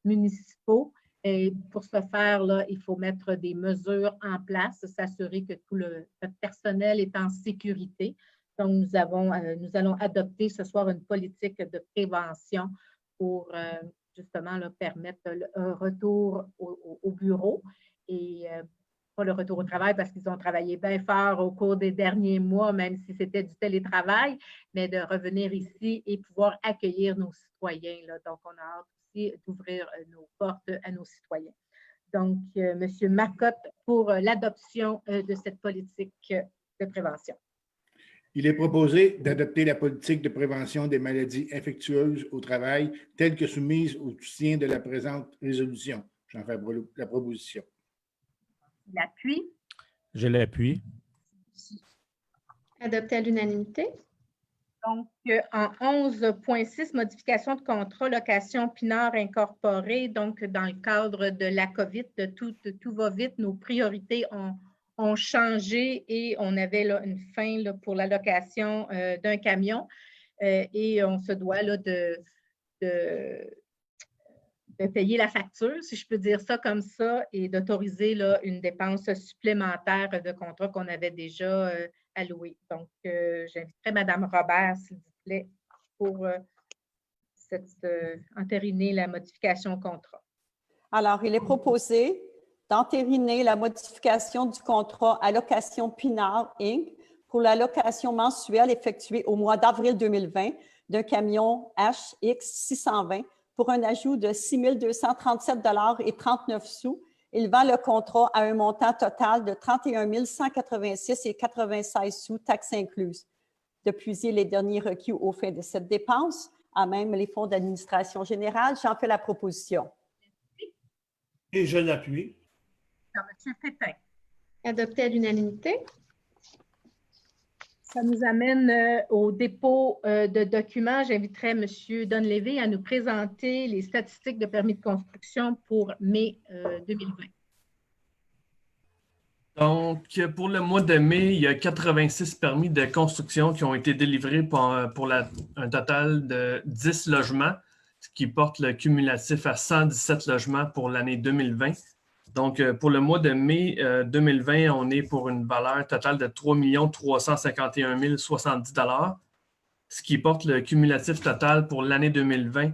municipaux. Et pour ce faire, là, il faut mettre des mesures en place, s'assurer que tout notre personnel est en sécurité. Donc, nous allons adopter ce soir une politique de prévention pour justement là, permettre un retour au bureau et pas le retour au travail parce qu'ils ont travaillé bien fort au cours des derniers mois, même si c'était du télétravail, mais de revenir ici et pouvoir accueillir nos citoyens. Là. Donc, on a hâte aussi d'ouvrir nos portes à nos citoyens. Donc, M. Marcotte pour l'adoption de cette politique de prévention. Il est proposé d'adopter la politique de prévention des maladies infectieuses au travail telle que soumise au soutien de la présente résolution. J'en fais la proposition. L'appui. Je l'appuie. Adopté à l'unanimité. Donc, en 11.6, modification de contrat location Pinard incorporée. Donc, dans le cadre de la COVID, tout va vite. Nos priorités ont changé et on avait là, une fin là, pour la location d'un camion et on se doit là, de payer la facture, si je peux dire ça comme ça, et d'autoriser une dépense supplémentaire de contrat qu'on avait déjà alloué. Donc, j'inviterai Mme Robert, s'il vous plaît, pour entériner la modification au contrat. Alors, il est proposé d'entériner la modification du contrat à location Pinard Inc. pour la location mensuelle effectuée au mois d'avril 2020 d'un camion HX 620 pour un ajout de 6 237,39 $, élevant le contrat à un montant total de 31 186,96 $, taxes incluses. De puiser les derniers requis aux fins de cette dépense, à même les fonds d'administration générale. J'en fais la proposition. Et je l'appuie. M. Pépin. Adopté à l'unanimité. Ça nous amène au dépôt de documents. J'inviterai M. Dunleavy à nous présenter les statistiques de permis de construction pour mai 2020. Donc, pour le mois de mai, il y a 86 permis de construction qui ont été délivrés pour un total de 10 logements, ce qui porte le cumulatif à 117 logements pour l'année 2020. Donc, pour le mois de mai 2020, on est pour une valeur totale de 3 351 070 $, ce qui porte le cumulatif total pour l'année 2020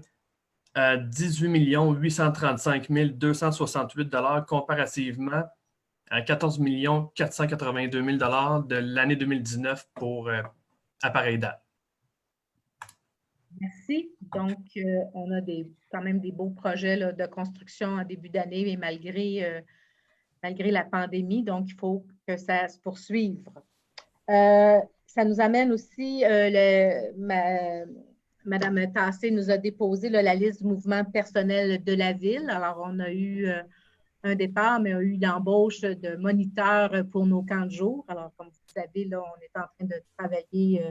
à 18 835 268 $ comparativement à 14 482 000 $ de l'année 2019 pour à pareille date. Merci. Donc, on a quand même des beaux projets là, de construction en début d'année, mais malgré malgré la pandémie. Donc, il faut que ça se poursuive. Ça nous amène aussi, Madame Tassé nous a déposé la liste du mouvement personnel de la ville. Alors, on a eu un départ, mais on a eu l'embauche de moniteurs pour nos camps de jour. Alors, comme vous savez, là, on est en train de travailler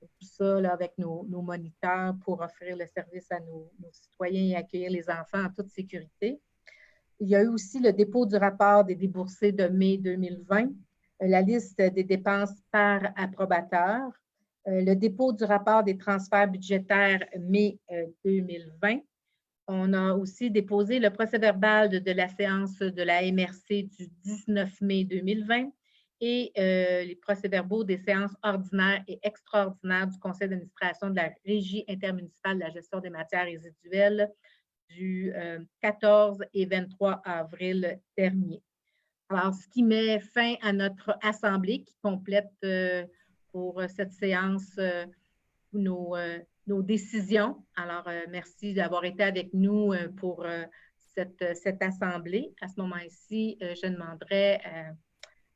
tout ça là, avec nos moniteurs pour offrir le service à nos citoyens et accueillir les enfants en toute sécurité. Il y a eu aussi le dépôt du rapport des déboursés de mai 2020, la liste des dépenses par approbateur, le dépôt du rapport des transferts budgétaires mai 2020. On a aussi déposé le procès-verbal de la séance de la MRC du 19 mai 2020 et les procès-verbaux des séances ordinaires et extraordinaires du Conseil d'administration de la Régie intermunicipale de la gestion des matières résiduelles du 14 et 23 avril dernier. Alors, ce qui met fin à notre assemblée qui complète pour cette séance nos décisions. Alors, merci d'avoir été avec nous pour cette assemblée. À ce moment-ci, je demanderai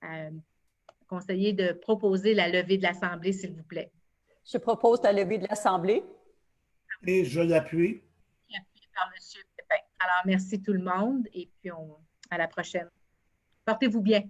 à conseiller de proposer la levée de l'assemblée, s'il vous plaît. Je propose la levée de l'assemblée. Et je l'appuie. Appuyé par M. Pépin. Alors, merci tout le monde et puis à la prochaine. Portez-vous bien.